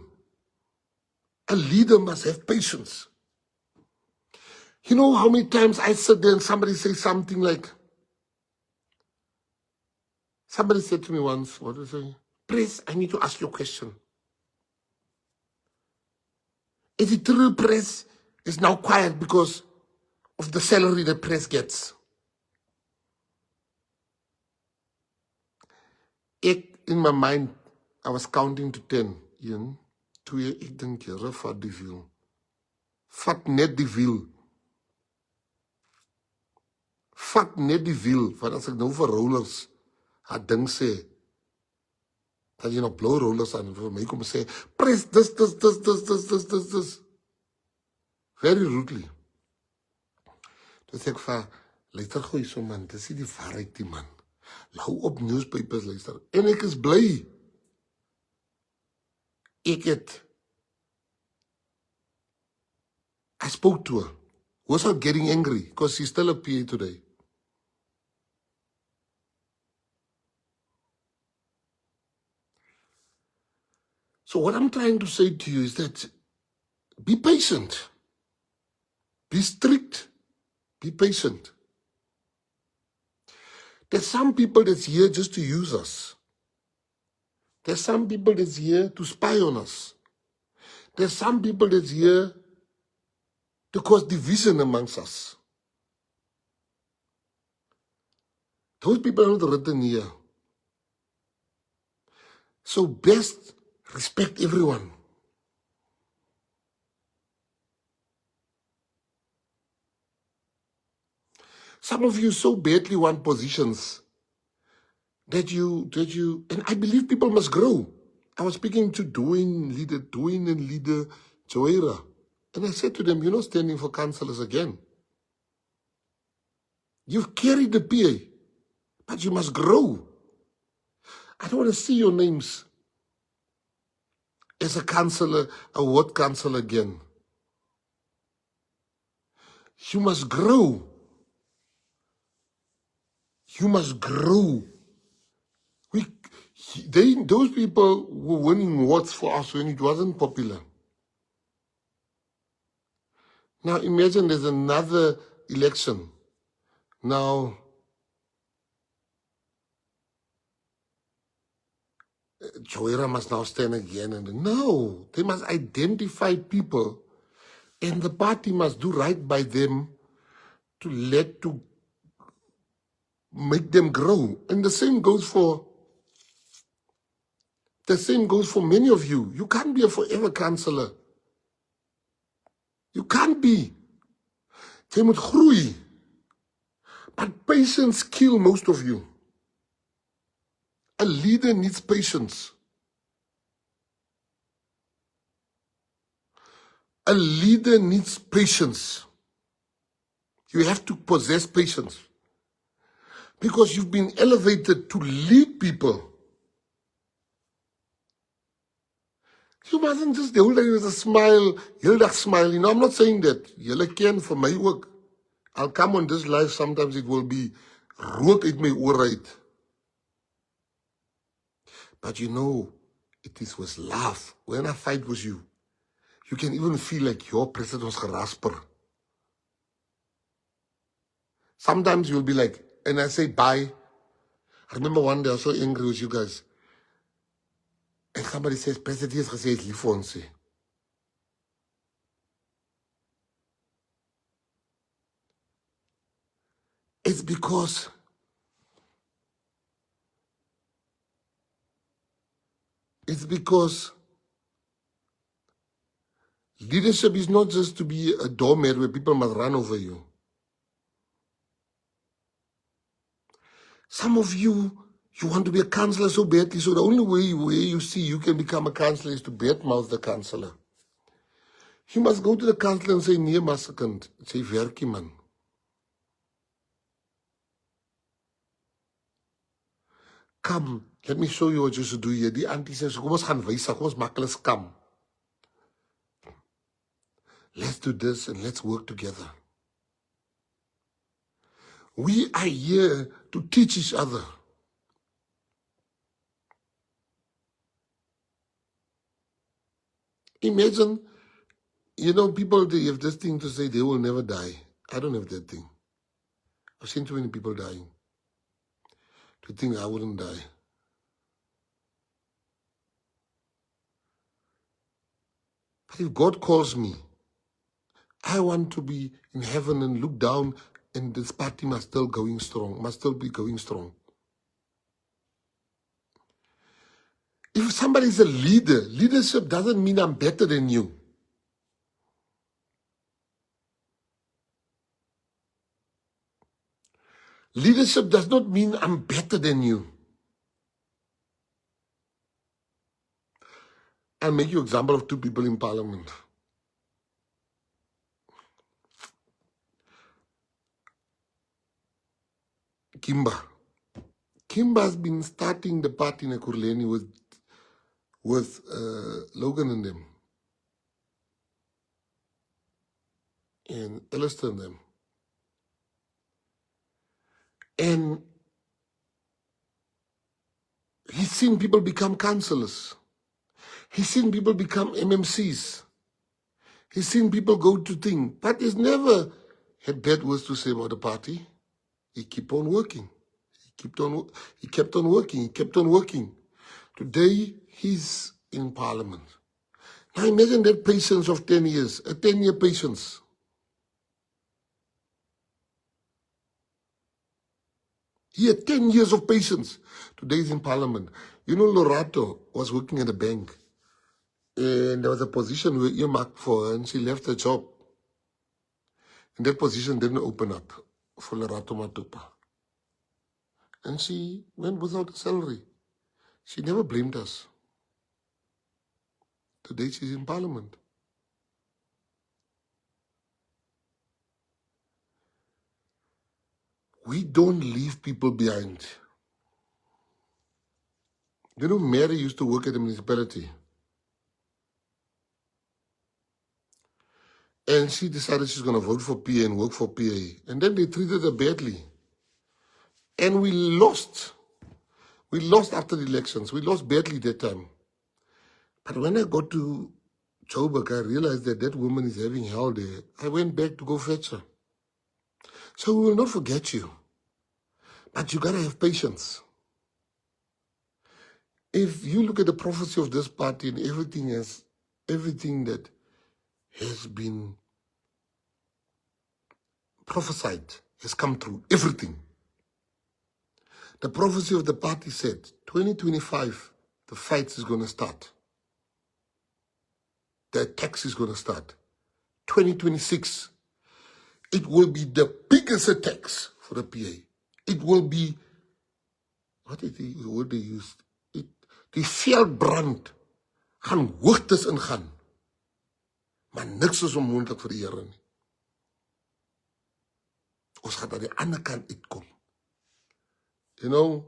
A leader must have patience. You know how many times I sit there and somebody says something like, somebody said to me once, what did they say? Press, I need to ask you a question. Is it true press is now quiet because of the salary the press gets? In my mind, I was counting to 10. 1, 2, ek dink jare vat die wiel. Vat net die wiel. vat net die wiel, want as ek nou vir rollers het ding sê, dat jy nog blou rollers aan, vir my kom sê, press this. Very rudely. Toe sê ek vir, luister goeie so man, dis nie die waarheid die man. Hou op newspapers luister. En ek is bly. I spoke to her. Was not getting angry because she's still a PA today. So what I'm trying to say to you is that be patient. Be strict. Be patient. There's some people that's here just to use us. There's some people that's here to spy on us. There's some people that's here to cause division amongst us. Those people are not written here. So best respect everyone. Some of you so badly want positions that you, and I believe people must grow. I was speaking to Dwayne and leader Joera, and I said to them, you're not standing for councillors again. You've carried the PA, but you must grow. I don't want to see your names as a councillor, a ward councillor again. You must grow. You must grow. Those people were winning wards for us when it wasn't popular. Now imagine there's another election. Now, Joera must now stand again. And no, they must identify people and the party must do right by them to make them grow. And the same goes for many of you. You can't be a forever councillor. You can't be. Jy moet groei. But patience kills most of you. A leader needs patience. A leader needs patience. You have to possess patience. Because you've been elevated to lead people. You mustn't just the whole day with a smile, heel dag smile. You know, I'm not saying that. Julle ken vir my ook. I'll come on this live, sometimes it will be rook uit my oor uit. But you know, it is with love. When I fight with you, you can even feel like your president was gerasper. Sometimes you'll be like, and I say bye. I remember one day I was so angry with you guys. And somebody says, President is gesê is lief vir ons. It's because leadership is not just to be a doormat where people must run over you. Some of you want to be a councillor so badly, so the only way you see you can become a councillor is to badmouth the councillor. You must go to the councillor and say, nee, masekant, sê werkie man. Come, let me show you what you should do here. Die auntie says, kom ons gaan wys, kom ons maak hulle skam. Let's do this and let's work together. We are here to teach each other. Imagine, you know, people, they have this thing to say they will never die. I don't have that thing. I've seen too many people dying to think I wouldn't die. But if God calls me, I want to be in heaven and look down, and this party must still be going strong. If somebody is a leader, leadership doesn't mean I'm better than you. Leadership does not mean I'm better than you. I'll make you an example of two people in parliament. Kimba. Kimba has been starting the party in Ekurhuleni with Logan and them, and Alistair and them. And he's seen people become councillors. He's seen people become MMCs. He's seen people go to things, but he's never had bad words to say about the party. He kept on working. He kept on working. He kept on working. Today, he's in parliament. Now imagine that patience of 10 years, a 10-year patience. He had 10 years of patience. Today he's in parliament. You know, Lorato was working at a bank. And there was a position we earmarked for her, and she left her job. And that position didn't open up for Lorato Matupa. And she went without a salary. She never blamed us. Today she's in parliament. We don't leave people behind. You know, Mary used to work at the municipality. And she decided she's going to vote for PA and work for PA. And then they treated her badly. And we lost. We lost after the elections. We lost badly that time. But when I got to Joburg, I realized that that woman is having hell there. I went back to go fetch her. So we will not forget you. But you got to have patience. If you look at the prophecy of this party and everything that has been prophesied has come true. Everything. The prophecy of the party said, 2025, the fight is going to start. The attacks is going to start. 2026, it will be the biggest attacks for the PA. It will be, what is the word they used? Die veldbrand gaan hoogtes ingaan. Maar niks is onmoontlik vir die Here nie. Ons gaan aan die ander kant uitkom. You know,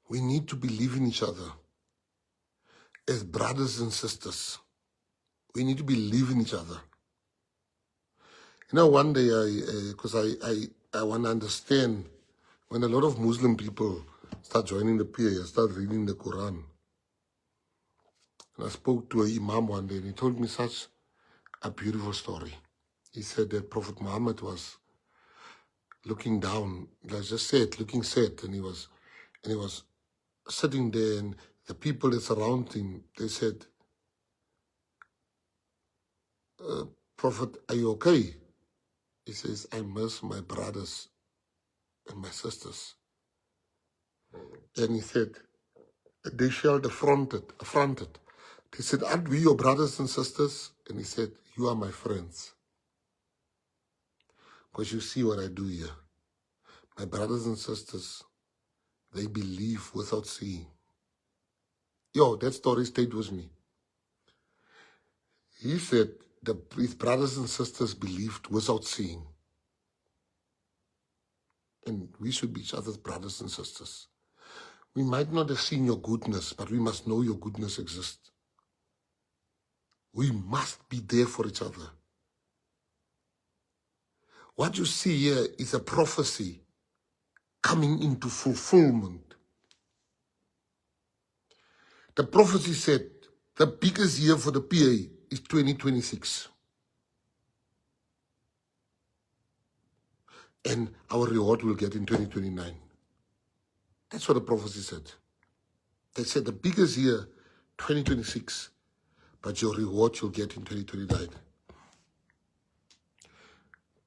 we need to believe in each other as brothers and sisters. We need to believe in each other. You know, one day, because I want to understand, when a lot of Muslim people start joining the PA, I start reading the Quran. And I spoke to an imam one day, and he told me such a beautiful story. He said that Prophet Muhammad was looking down, let's just say it, looking sad, and he was sitting there, and the people that surround him, they said, Prophet, are you okay? He says, I miss my brothers and my sisters. And he said, they felt affronted. They said, aren't we your brothers and sisters? And he said, you are my friends. Because you see what I do here. My brothers and sisters, they believe without seeing. Yo, that story stayed with me. He said his brothers and sisters believed without seeing. And we should be each other's brothers and sisters. We might not have seen your goodness, but we must know your goodness exists. We must be there for each other. What you see here is a prophecy coming into fulfillment. The prophecy said the biggest year for the PA is 2026. And our reward will get in 2029. That's what the prophecy said. They said the biggest year, 2026, but your reward you'll get in 2029.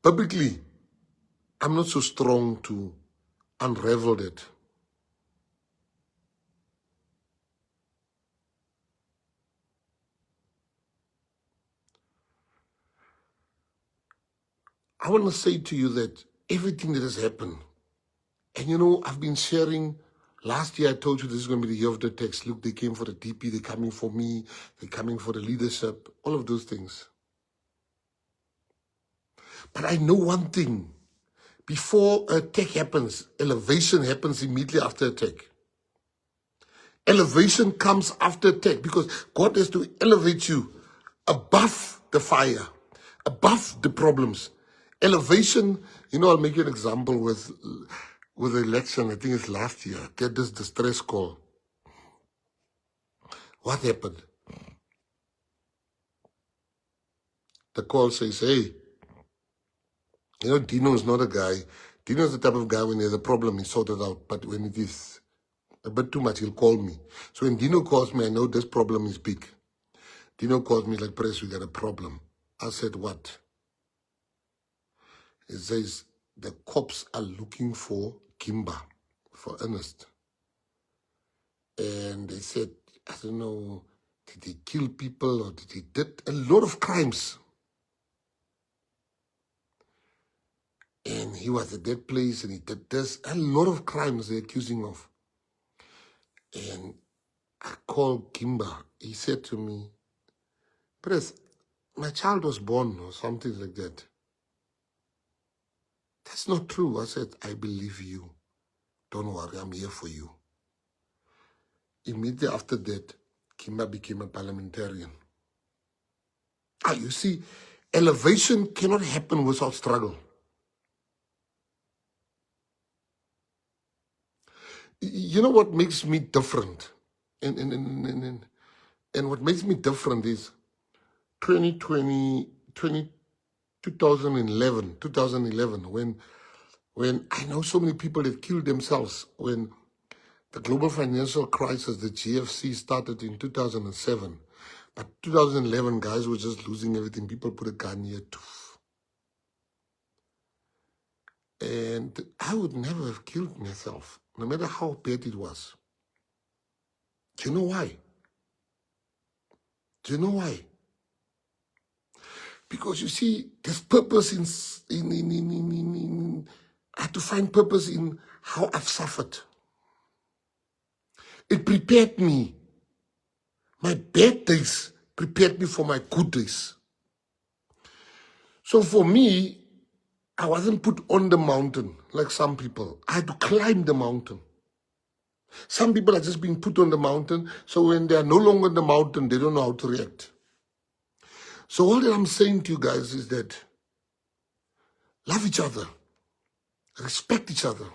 Publicly, I'm not so strong to unravel that. I want to say to you that everything that has happened, and you know, I've been sharing, last year I told you this is going to be the year of the text. Look, they came for the DP, they're coming for me, they're coming for the leadership, all of those things. But I know one thing. Before attack happens, elevation happens immediately after attack. Elevation comes after attack because God has to elevate you above the fire, above the problems. Elevation, you know, I'll make you an example with the election. I think it's last year. Get this distress call. What happened? The call says, hey, you know, Dino is not a guy. Dino is the type of guy when there's a problem, he sort it out. But when it is a bit too much, he'll call me. So when Dino calls me, I know this problem is big. Dino calls me like, Press, we got a problem. I said, what? It says, the cops are looking for Kimba, for Ernest. And they said, I don't know, did they kill people or did they did a lot of crimes? And he was at that place and he did this, a lot of crimes they're accusing of. And I called Kimba. He said to me, Press, my child was born or something like that. That's not true. I said, I believe you. Don't worry, I'm here for you. Immediately after that, Kimba became a parliamentarian. You see, elevation cannot happen without struggle. You know what makes me different? And what makes me different is 2011, when I know so many people that killed themselves, when the global financial crisis, the GFC, started in 2007. But 2011, guys were just losing everything. People put a gun here too. And I would never have killed myself, no matter how bad it was. Do you know why? Do you know why? Because you see, there's purpose I had to find purpose in how I've suffered. It prepared me. My bad days prepared me for my good days. So for me, I wasn't put on the mountain like some people. I had to climb the mountain. Some people are just being put on the mountain, so when they are no longer on the mountain, they don't know how to react. So all that I'm saying to you guys is that love each other, respect each other,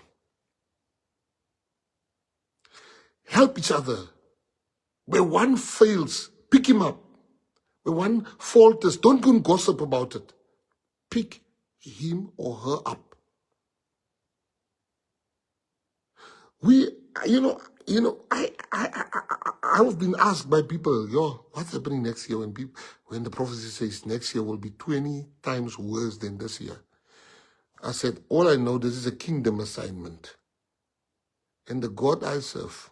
help each other. Where one fails, pick him up. Where one falters, don't go and gossip about it. Pick him or her up. I've been asked by people, what's happening next year when the prophecy says next year will be 20 times worse than this year? I said, all I know, this is a kingdom assignment. And the God I serve,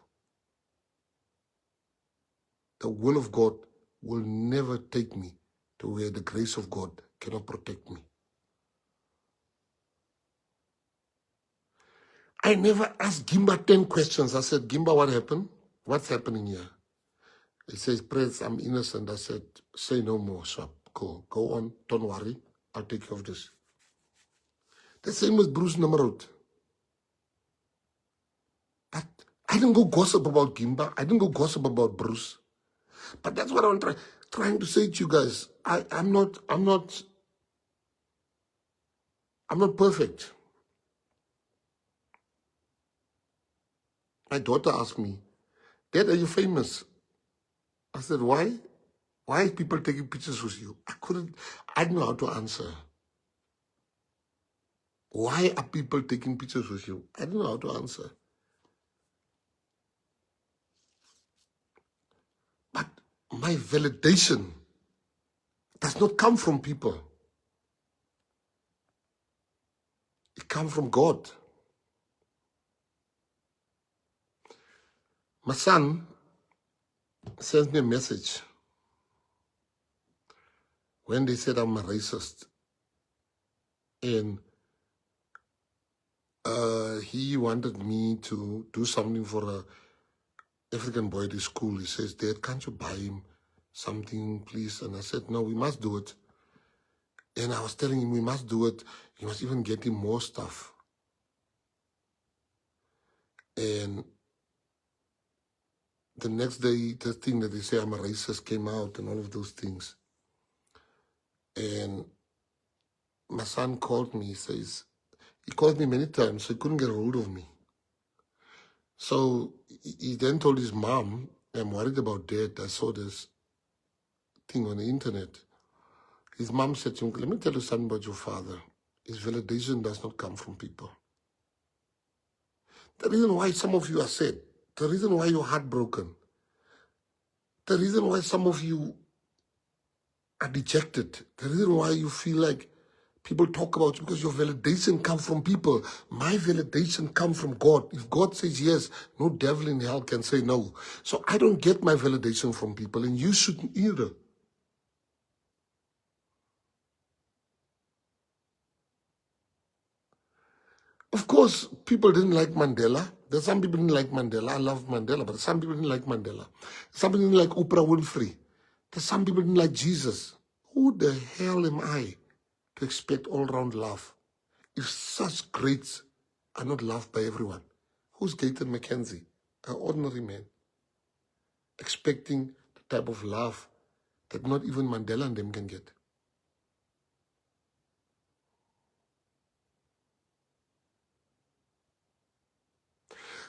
the will of God will never take me to where the grace of God cannot protect me. I never asked Gimba 10 questions. I said, Gimba, what happened? What's happening here? He says, Prince, I'm innocent. I said, say no more, Swap. Go on. Don't worry. I'll take care of this. The same with Bruce Namarot. But I didn't go gossip about Gimba. I didn't go gossip about Bruce. But that's what I'm trying to say to you guys. I'm not perfect. My daughter asked me, Dad, are you famous? I said, why? Why are people taking pictures with you? I didn't know how to answer. Why are people taking pictures with you? I didn't know how to answer. But my validation does not come from people. It comes from God. My son sends me a message when they said I'm a racist. And he wanted me to do something for a African boy at his school. He says, Dad, can't you buy him something, please? And I said, no, we must do it. And I was telling him, we must do it. You must even get him more stuff. And the next day, the thing that they say I'm a racist came out and all of those things. And my son called me. He called me many times, so he couldn't get a hold of me. So he then told his mom, I'm worried about Dad. I saw this thing on the internet. His mom said to him, let me tell you something about your father. His validation does not come from people. The reason why some of you are sad, the reason why you're heartbroken, the reason why some of you are dejected, the reason why you feel like people talk about you because your validation comes from people. My validation comes from God. If God says yes, no devil in hell can say no. So I don't get my validation from people, and you shouldn't either. Of course, people didn't like Mandela. There's some people didn't like Mandela. I love Mandela, but some people didn't like Mandela. Some people didn't like Oprah Winfrey. There's some people didn't like Jesus. Who the hell am I to expect all-round love if such greats are not loved by everyone? Who's Gayton Mckenzie? An ordinary man, expecting the type of love that not even Mandela and them can get.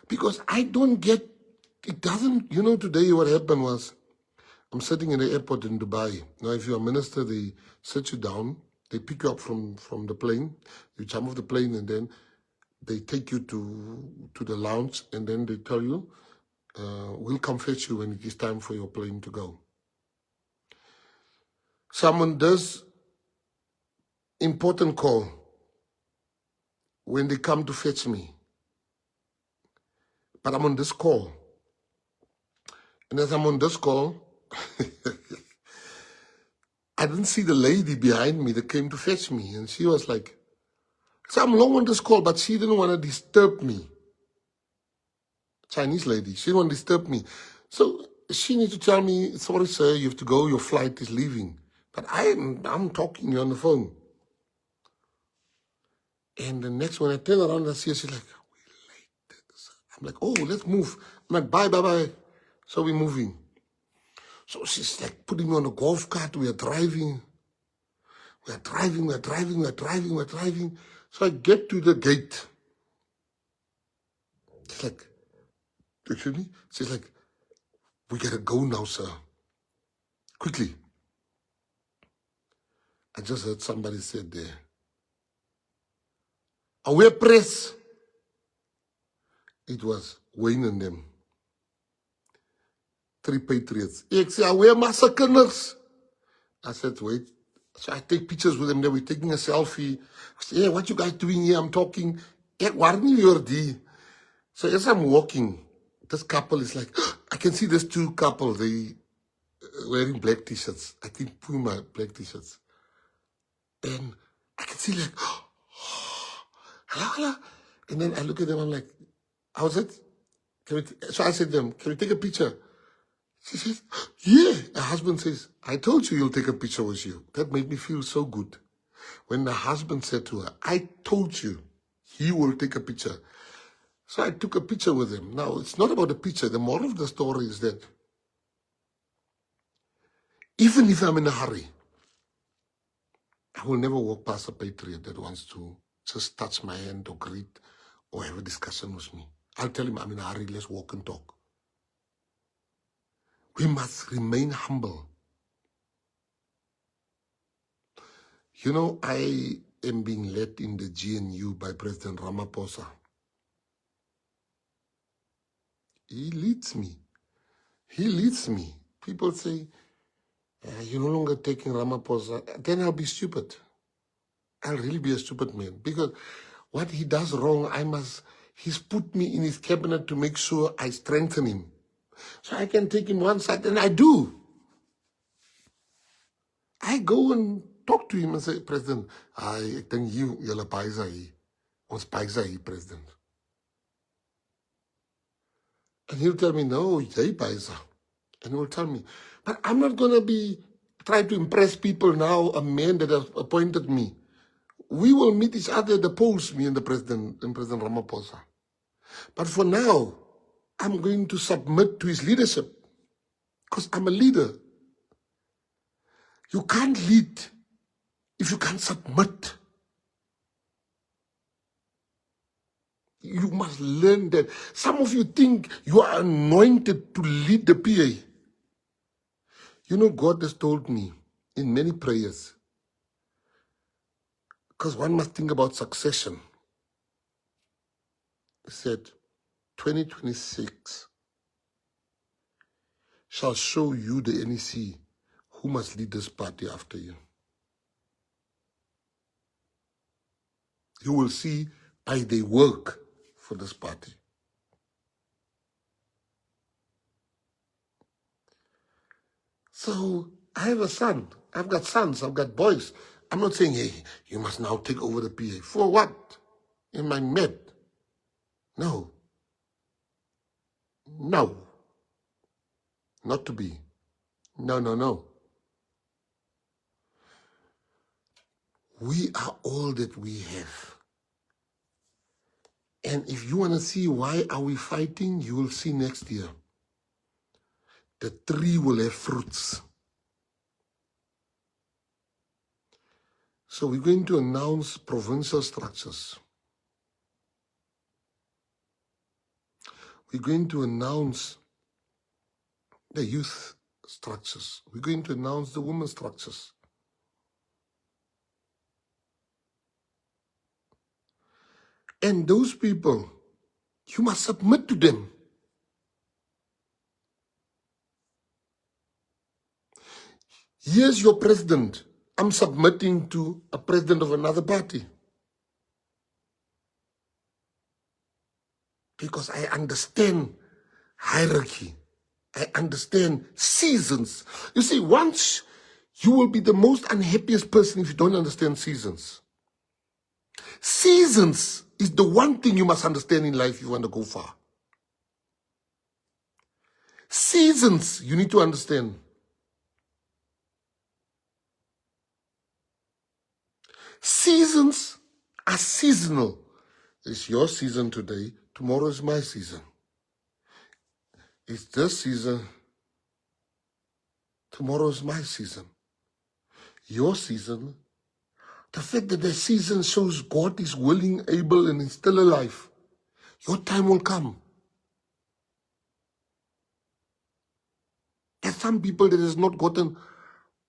Because I don't get, it doesn't, today what happened was, I'm sitting in the airport in Dubai. Now, if you're a minister, they sit you down, they pick you up from the plane, you jump off the plane, and then they take you to the lounge, and then they tell you, we'll come fetch you when it is time for your plane to go. Someone does important call when they come to fetch me. But I'm on this call. And as I'm on this call, I didn't see the lady behind me that came to fetch me. And she was like, so I'm long on this call, but she didn't want to disturb me. Chinese lady, she didn't want to disturb me. So she needs to tell me, sorry, sir, you have to go, your flight is leaving. But I'm talking to you on the phone. And the next when I turn around, I see her, she's like, we're late. I'm like, oh, let's move. I'm like, bye, bye, bye. So we're moving. So she's like putting me on a golf cart. We are driving. We're driving. So I get to the gate. She's like, excuse me? She's like, we gotta go now, sir. Quickly. I just heard somebody said there, away press. It was Wayne and them. 3 Patriots. Ek sê, away massacres. I said, wait. So I take pictures with them. They were taking a selfie. I said, yeah, what you guys doing here? I'm talking. So as I'm walking, this couple is like, I can see there's two couples. They wearing black t-shirts. I think Puma black t-shirts. And I can see like, hello. And then I look at them, I'm like, how's it? So I said to them, can we take a picture? She says, yeah. Her husband says, I told you he'll take a picture with you. That made me feel so good. When the husband said to her, I told you he will take a picture. So I took a picture with him. Now, it's not about the picture. The moral of the story is that even if I'm in a hurry, I will never walk past a patriot that wants to just touch my hand or greet or have a discussion with me. I'll tell him I'm in a hurry, let's walk and talk. We must remain humble. You know, I am being led in the GNU by President Ramaphosa. He leads me. He leads me. People say, you're no longer taking Ramaphosa. Then I'll be stupid. I'll really be a stupid man. Because what he does wrong, he's put me in his cabinet to make sure I strengthen him. So I can take him one side, and I do. I go and talk to him and say, President, I think you're a paisa hier. Ons paisa hier, President. And he'll tell me, no, jy paisa. And he will tell me, but I'm not going to be trying to impress people now, a man that has appointed me. We will meet each other at the polls, me and President Ramaphosa. But for now, I'm going to submit to his leadership because I'm a leader. You can't lead if you can't submit. You must learn that. Some of you think you are anointed to lead the PA. You know, God has told me in many prayers, because one must think about succession. He said, 2026 shall show you, the NEC, who must lead this party after you. You will see by their work for this party. So I have a son. I've got sons. I've got boys. I'm not saying, hey, you must now take over the PA. For what? Am I mad? No. No. Not to be. No, no, no. We are all that we have. And if you want to see why are we fighting, you will see next year. The tree will have fruits. So we're going to announce provincial structures. We're going to announce the youth structures. We're going to announce the women's structures. And those people, you must submit to them. Here's your president. I'm submitting to a president of another party. Because I understand hierarchy. I understand seasons. You see, once you will be the most unhappiest person if you don't understand seasons. Seasons is the one thing you must understand in life if you want to go far. Seasons you need to understand. Seasons are seasonal. It's your season today. Tomorrow is my season. It's this season. Tomorrow is my season. Your season. The fact that the season shows God is willing, able, and is still alive. Your time will come. There's some people that has not gotten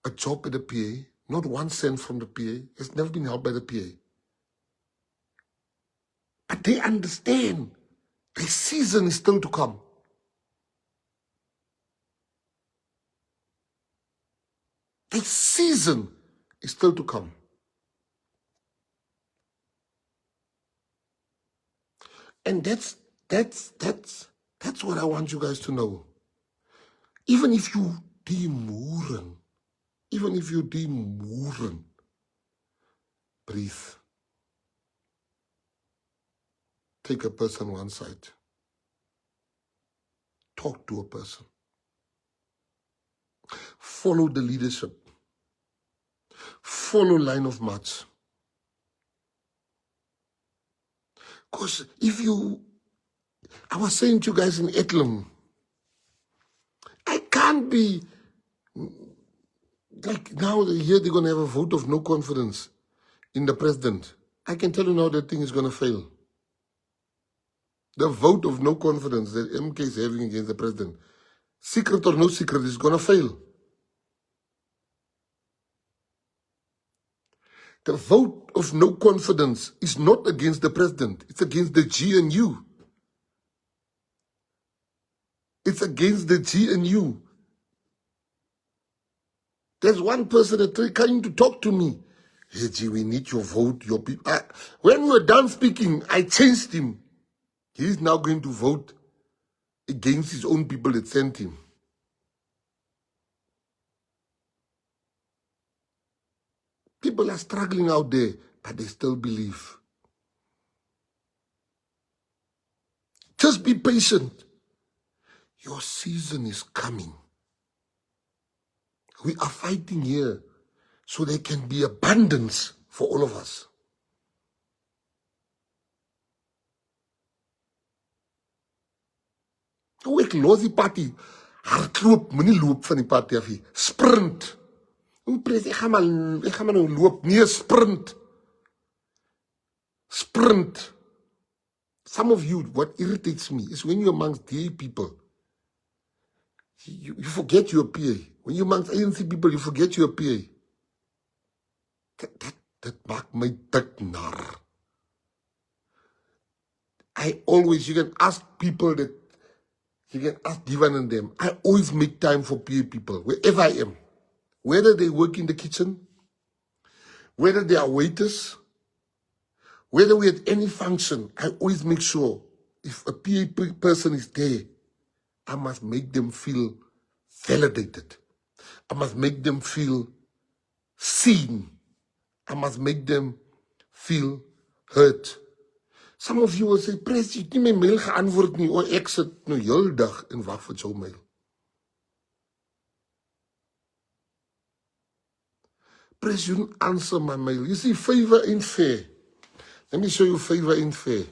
a job at the PA, not 1 cent from the PA, has never been helped by the PA. But they understand the season is still to come. The season is still to come. And that's what I want you guys to know. Even if you demoeren, breathe. Take a person one side. Talk to a person. Follow the leadership. Follow line of march. Because if you, I was saying to you guys in Etlum, I can't be, like now here they're going to have a vote of no confidence in the president. I can tell you now that thing is going to fail. The vote of no confidence that MK is having against the president, secret or no secret, is going to fail. The vote of no confidence is not against the president. It's against the GNU. It's against the GNU. There's one person that came to talk to me. Hey, G, we need your vote, your people. When we were done speaking, I changed him. He's now going to vote against his own people that sent him. People are struggling out there, but they still believe. Just be patient. Your season is coming. We are fighting here so there can be abundance for all of us. Hoe ek los die party, hardloop, moenie loop van die party af hier. Sprint. Ek gaan maar nou loop, nee, sprint. Sprint. Some of you, what irritates me is when you're amongst DA people, you forget your PA. When you're amongst ANC people, you forget your PA. That maak my dik nar. You can ask people that, you can ask Divan and them, I always make time for PA people, wherever I am. Whether they work in the kitchen, whether they are waiters, whether we're at any function, I always make sure if a PA person is there, I must make them feel validated. I must make them feel seen. I must make them feel hurt. Some of you will say, Pres, jy het nie my mail geantwoord nie, of ek sit nou heel dag en wag vir jou mail. Pres, you didn't answer my mail. You see, favor ain't fair. Let me show you favor ain't fair.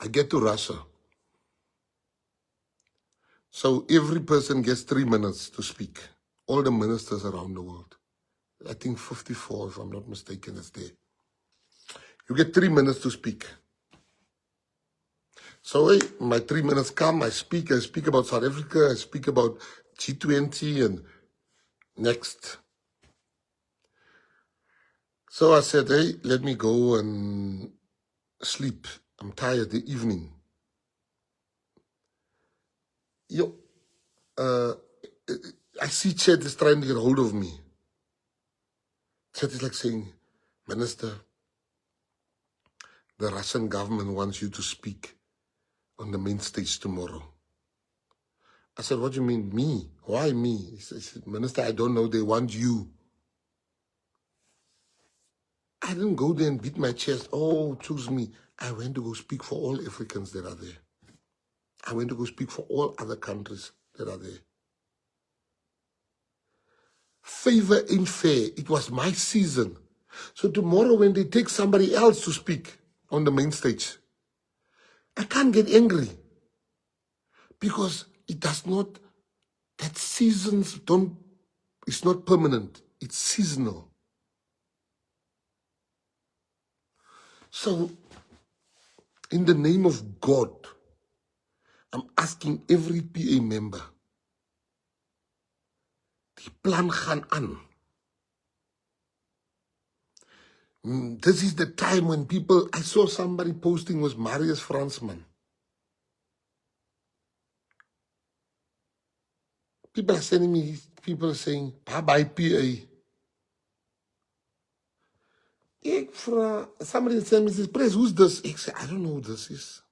I get to Russia. So every person gets 3 minutes to speak. All the ministers around the world. I think 54, if I'm not mistaken, is there. You get 3 minutes to speak. So hey, my 3 minutes come, I speak about South Africa, I speak about G20 and next. So I said, hey, let me go and sleep. I'm tired the evening. I see Chet is trying to get hold of me. Chet is like saying, Minister, the Russian government wants you to speak on the main stage tomorrow. I said, what do you mean, me? Why me? He said, Minister, I don't know, they want you. I didn't go there and beat my chest. Oh, choose me. I went to go speak for all Africans that are there. I went to go speak for all other countries that are there. Favor ain't fair. It was my season. So tomorrow when they take somebody else to speak on the main stage, I can't get angry. Because it does not, that seasons don't, it's not permanent. It's seasonal. So, in the name of God, I'm asking every PA member, die plan gaan aan. This is the time when people, I saw somebody posting was Marius Fransman. People are sending me, people are saying, bye-bye PA. Somebody sent me, says, Pres, who's this? I say, I don't know who this is.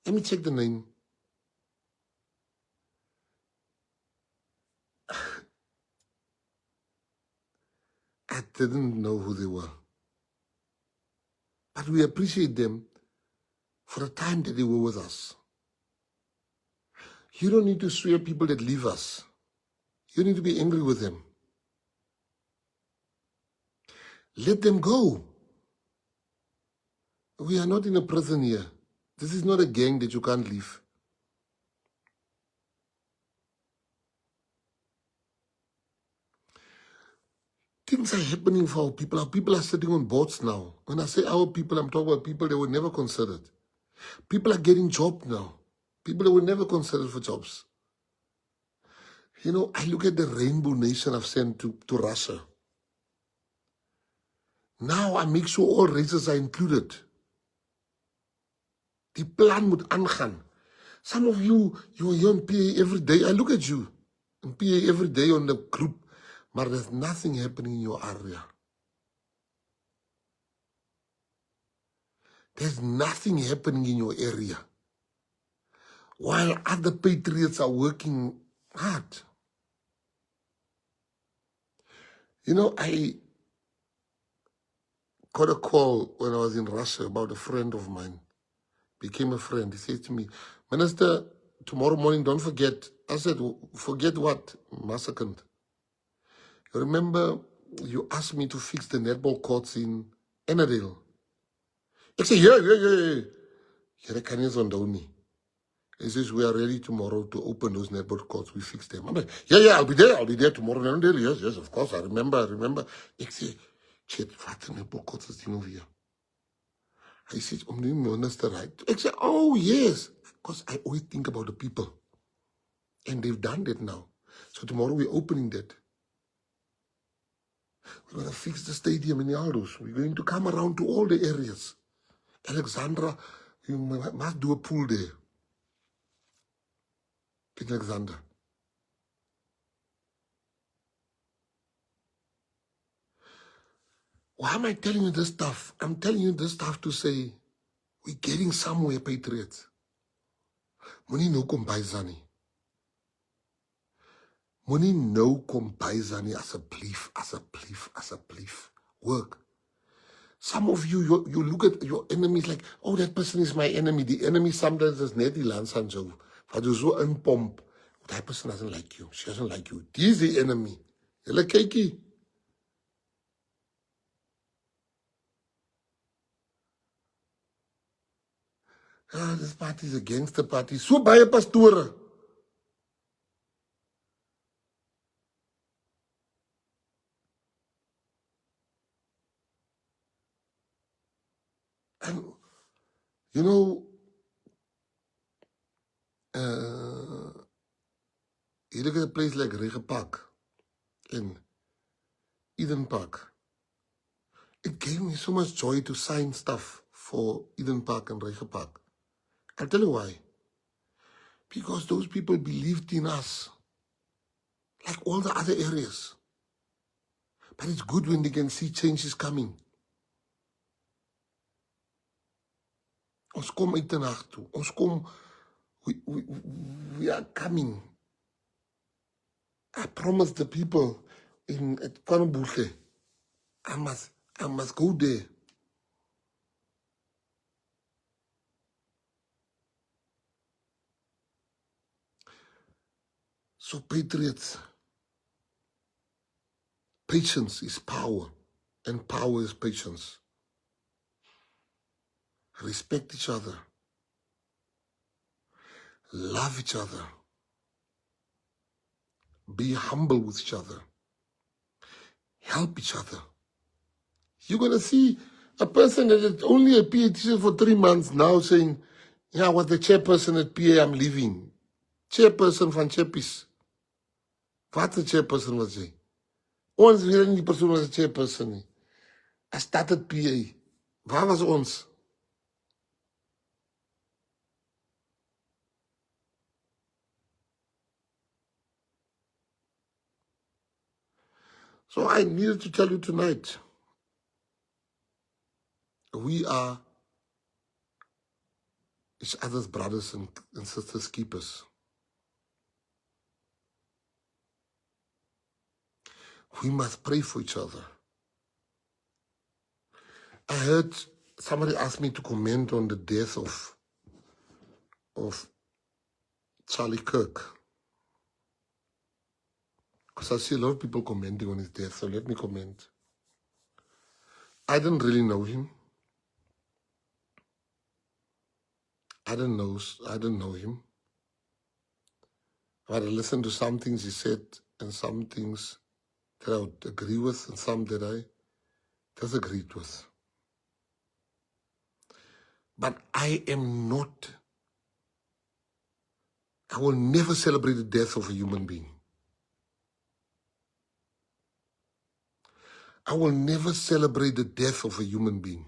Let me check the name. I didn't know who they were. But we appreciate them for the time that they were with us. You don't need to swear people that leave us. You need to be angry with them. Let them go. We are not in a prison here. This is not a gang that you can't leave. Things are happening for our people. Our people are sitting on boats now. When I say our people, I'm talking about people that were never considered. People are getting jobs now. People that were never considered for jobs. You know, I look at the rainbow nation I've sent to Russia. Now I make sure all races are included. Die plan moet aangaan. Some of you are here in PA every day. I look at you in PA every day on the group. But there's nothing happening in your area. There's nothing happening in your area. While other patriots are working hard. You know, I got a call when I was in Russia about a friend of mine. Became a friend. He said to me, Minister, tomorrow morning, don't forget. I said, forget what? Massacred. Remember, you asked me to fix the netball courts in Enadale. I said, yeah. Here can you on me. He says, we are ready tomorrow to open those netball courts. We fix them. I'm like, yeah, I'll be there. I'll be there tomorrow. Yes, of course. I remember. I say, Chet, what netball courts is over here? I said, Minister, right? I said, oh, yes. Because I always think about the people. And they've done that now. So tomorrow we're opening that. We're going to fix the stadium in Yaldus. We're going to come around to all the areas. Alexandra, you must do a pool there. In Alexandra. Why am I telling you this stuff? I'm telling you this stuff to say, we're getting somewhere, Patriots. Money no kom by Zani. Money no kom by Zani as a belief. Work. Some of you look at your enemies like, oh, that person is my enemy. The enemy sometimes is net die lands and so. But you so inpomp. That person doesn't like you. She doesn't like you. This is the enemy. Julle kykie. Ah, this party is a gangster party. So baie pastore. And, you know, you look at a place like Rege Park in Eden Park. It gave me so much joy to sign stuff for Eden Park and Rege Park. I'll tell you why. Because those people believed in us, like all the other areas. But it's good when they can see change is coming. Ons kom uit die nag toe. Ons kom, we are coming. I promised the people at Kwanabule, I must go there. So Patriots, patience is power, and power is patience. Respect each other. Love each other. Be humble with each other. Help each other. You're going to see a person that is only a PA teacher for 3 months now saying, yeah, was the chairperson at PA, I'm leaving. Chairperson van Chappies. Wat the chairperson was hy? Ons weet nie die persoon was 'n chairperson nie. I started PA. Waar was ons? So I needed to tell you tonight, we are each other's brothers and sisters keepers. We must pray for each other. I heard somebody ask me to comment on the death of Charlie Kirk. Because I see a lot of people commenting on his death, so let me comment. I didn't really know him. I didn't know him. But I listened to some things he said and some things that I would agree with and some that I disagreed with. But I will never celebrate the death of a human being. I will never celebrate the death of a human being.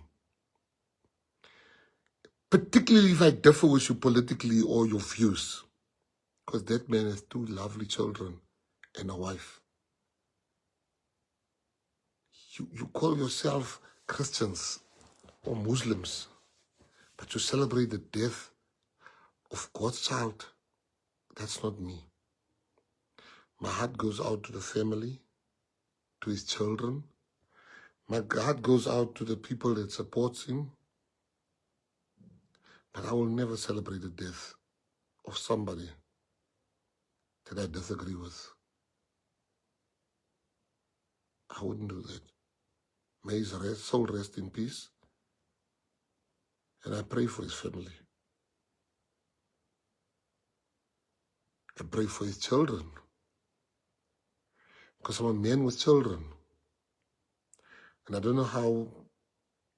Particularly if I differ with you politically or your views. Because that man has 2 lovely children and a wife. You call yourself Christians or Muslims, but you celebrate the death of God's child. That's not me. My heart goes out to the family. to his children. My heart goes out to the people that supports him. But I will never celebrate the death of somebody that I disagree with. I wouldn't do that. May his soul rest in peace. And I pray for his family. I pray for his children. Because I'm a man with children. And I don't know how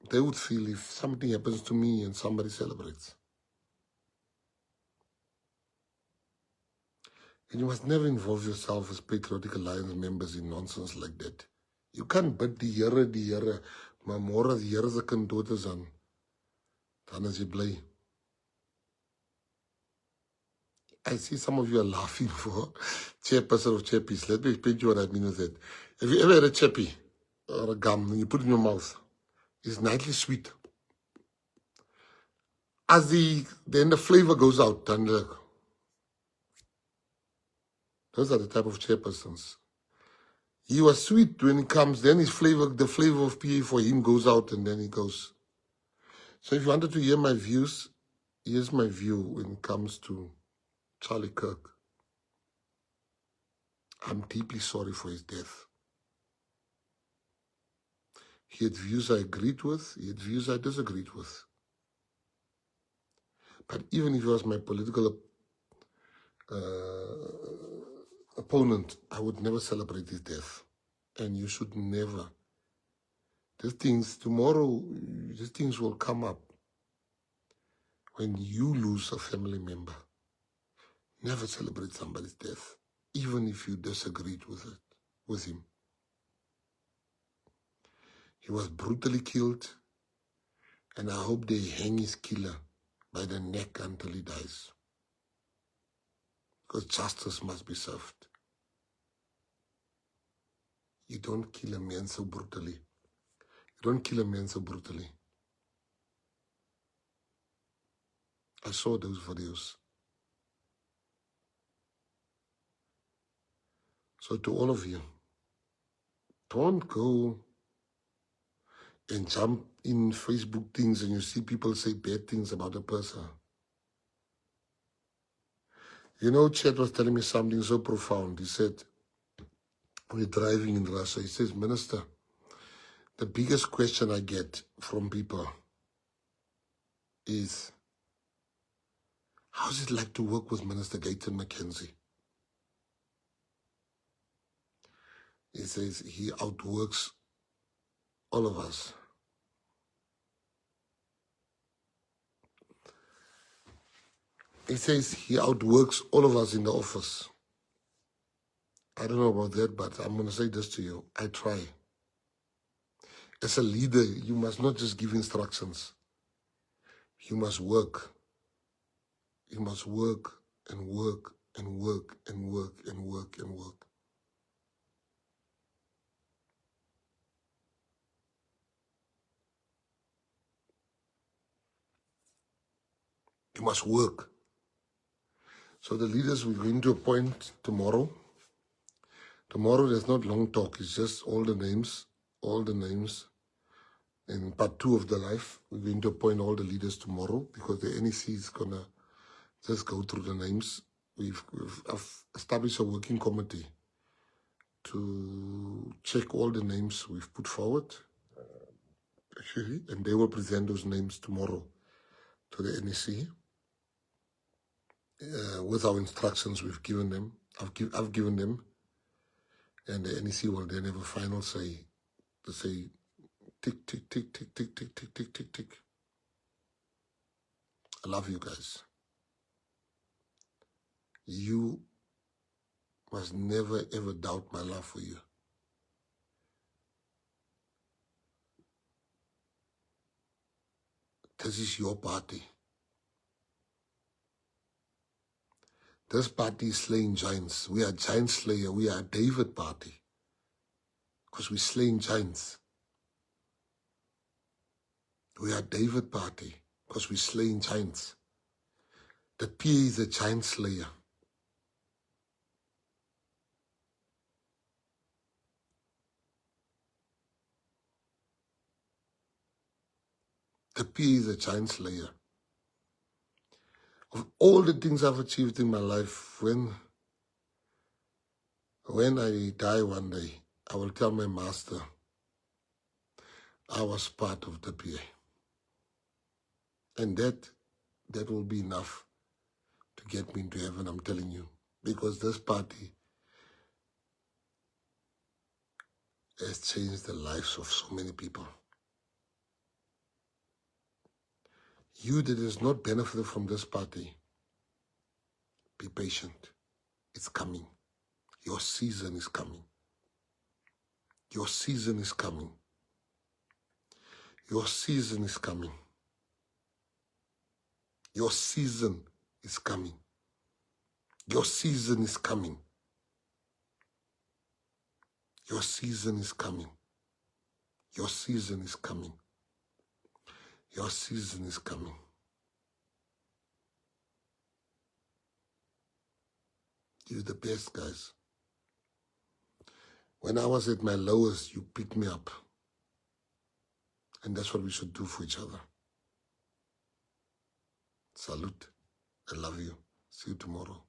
they would feel if something happens to me and somebody celebrates. And you must never involve yourself as Patriotic Alliance members in nonsense like that. You can't bid die Here, maar môre die Here se kind dood is dan is jy bly. I see some of you are laughing for chairperson of chappies. Let me explain to you what I mean with that. Have you ever had a chappy or a gum and you put it in your mouth? It's nicely sweet. As then the flavor goes out, then those are the type of chairpersons. He was sweet when it comes, then his flavor, the flavor of PA for him goes out and then he goes. So if you wanted to hear my views, here's my view when it comes to Charlie Kirk. I'm deeply sorry for his death. He had views I agreed with, he had views I disagreed with. But even if he was my political opponent, I would never celebrate his death. And you should never. Tomorrow, these things will come up when you lose a family member. Never celebrate somebody's death, even if you disagreed with him. He was brutally killed, and I hope they hang his killer by the neck until he dies. Because justice must be served. You don't kill a man so brutally. You don't kill a man so brutally. I saw those videos. So to all of you, don't go and jump in Facebook things and you see people say bad things about a person. You know, Chet was telling me something so profound. He said, we're driving in Russia. He says, Minister, the biggest question I get from people is, how's it like to work with Minister Gayton Mckenzie? He says he outworks all of us. He says he outworks all of us in the office. I don't know about that, but I'm going to say this to you. I try. As a leader, you must not just give instructions. You must work. You must work and work and work and work and work and work. You must work. So the leaders we're going to appoint tomorrow. Tomorrow there's not long talk. It's just all the names. In part 2 of the life, we're going to appoint all the leaders tomorrow because the NEC is going to just go through the names. We've established a working committee to check all the names we've put forward. Actually, and they will present those names tomorrow to the NEC with our instructions we've given them. I've given them, and the NEC will then have a final say to say tick, tick, tick, tick, tick, tick, tick, tick, tick, tick. I love you guys. You must never ever doubt my love for you. This is your party. This party is slaying giants. We are giant slayer. We are a David party. Because we're slaying giants. We are David party. Because we're slaying giants. The PA is a giant slayer. The PA is a giant slayer. Of all the things I've achieved in my life, when I die one day, I will tell my master, I was part of the PA. And that will be enough to get me into heaven, I'm telling you. Because this party has changed the lives of so many people. You that has not benefited from this party, be patient. It's coming. Your season is coming. Your season is coming. Your season is coming. Your season is coming. Your season is coming. Your season is coming. Your season is coming. Your season is coming. You're the best, guys. When I was at my lowest, you picked me up. And that's what we should do for each other. Salute. I love you. See you tomorrow.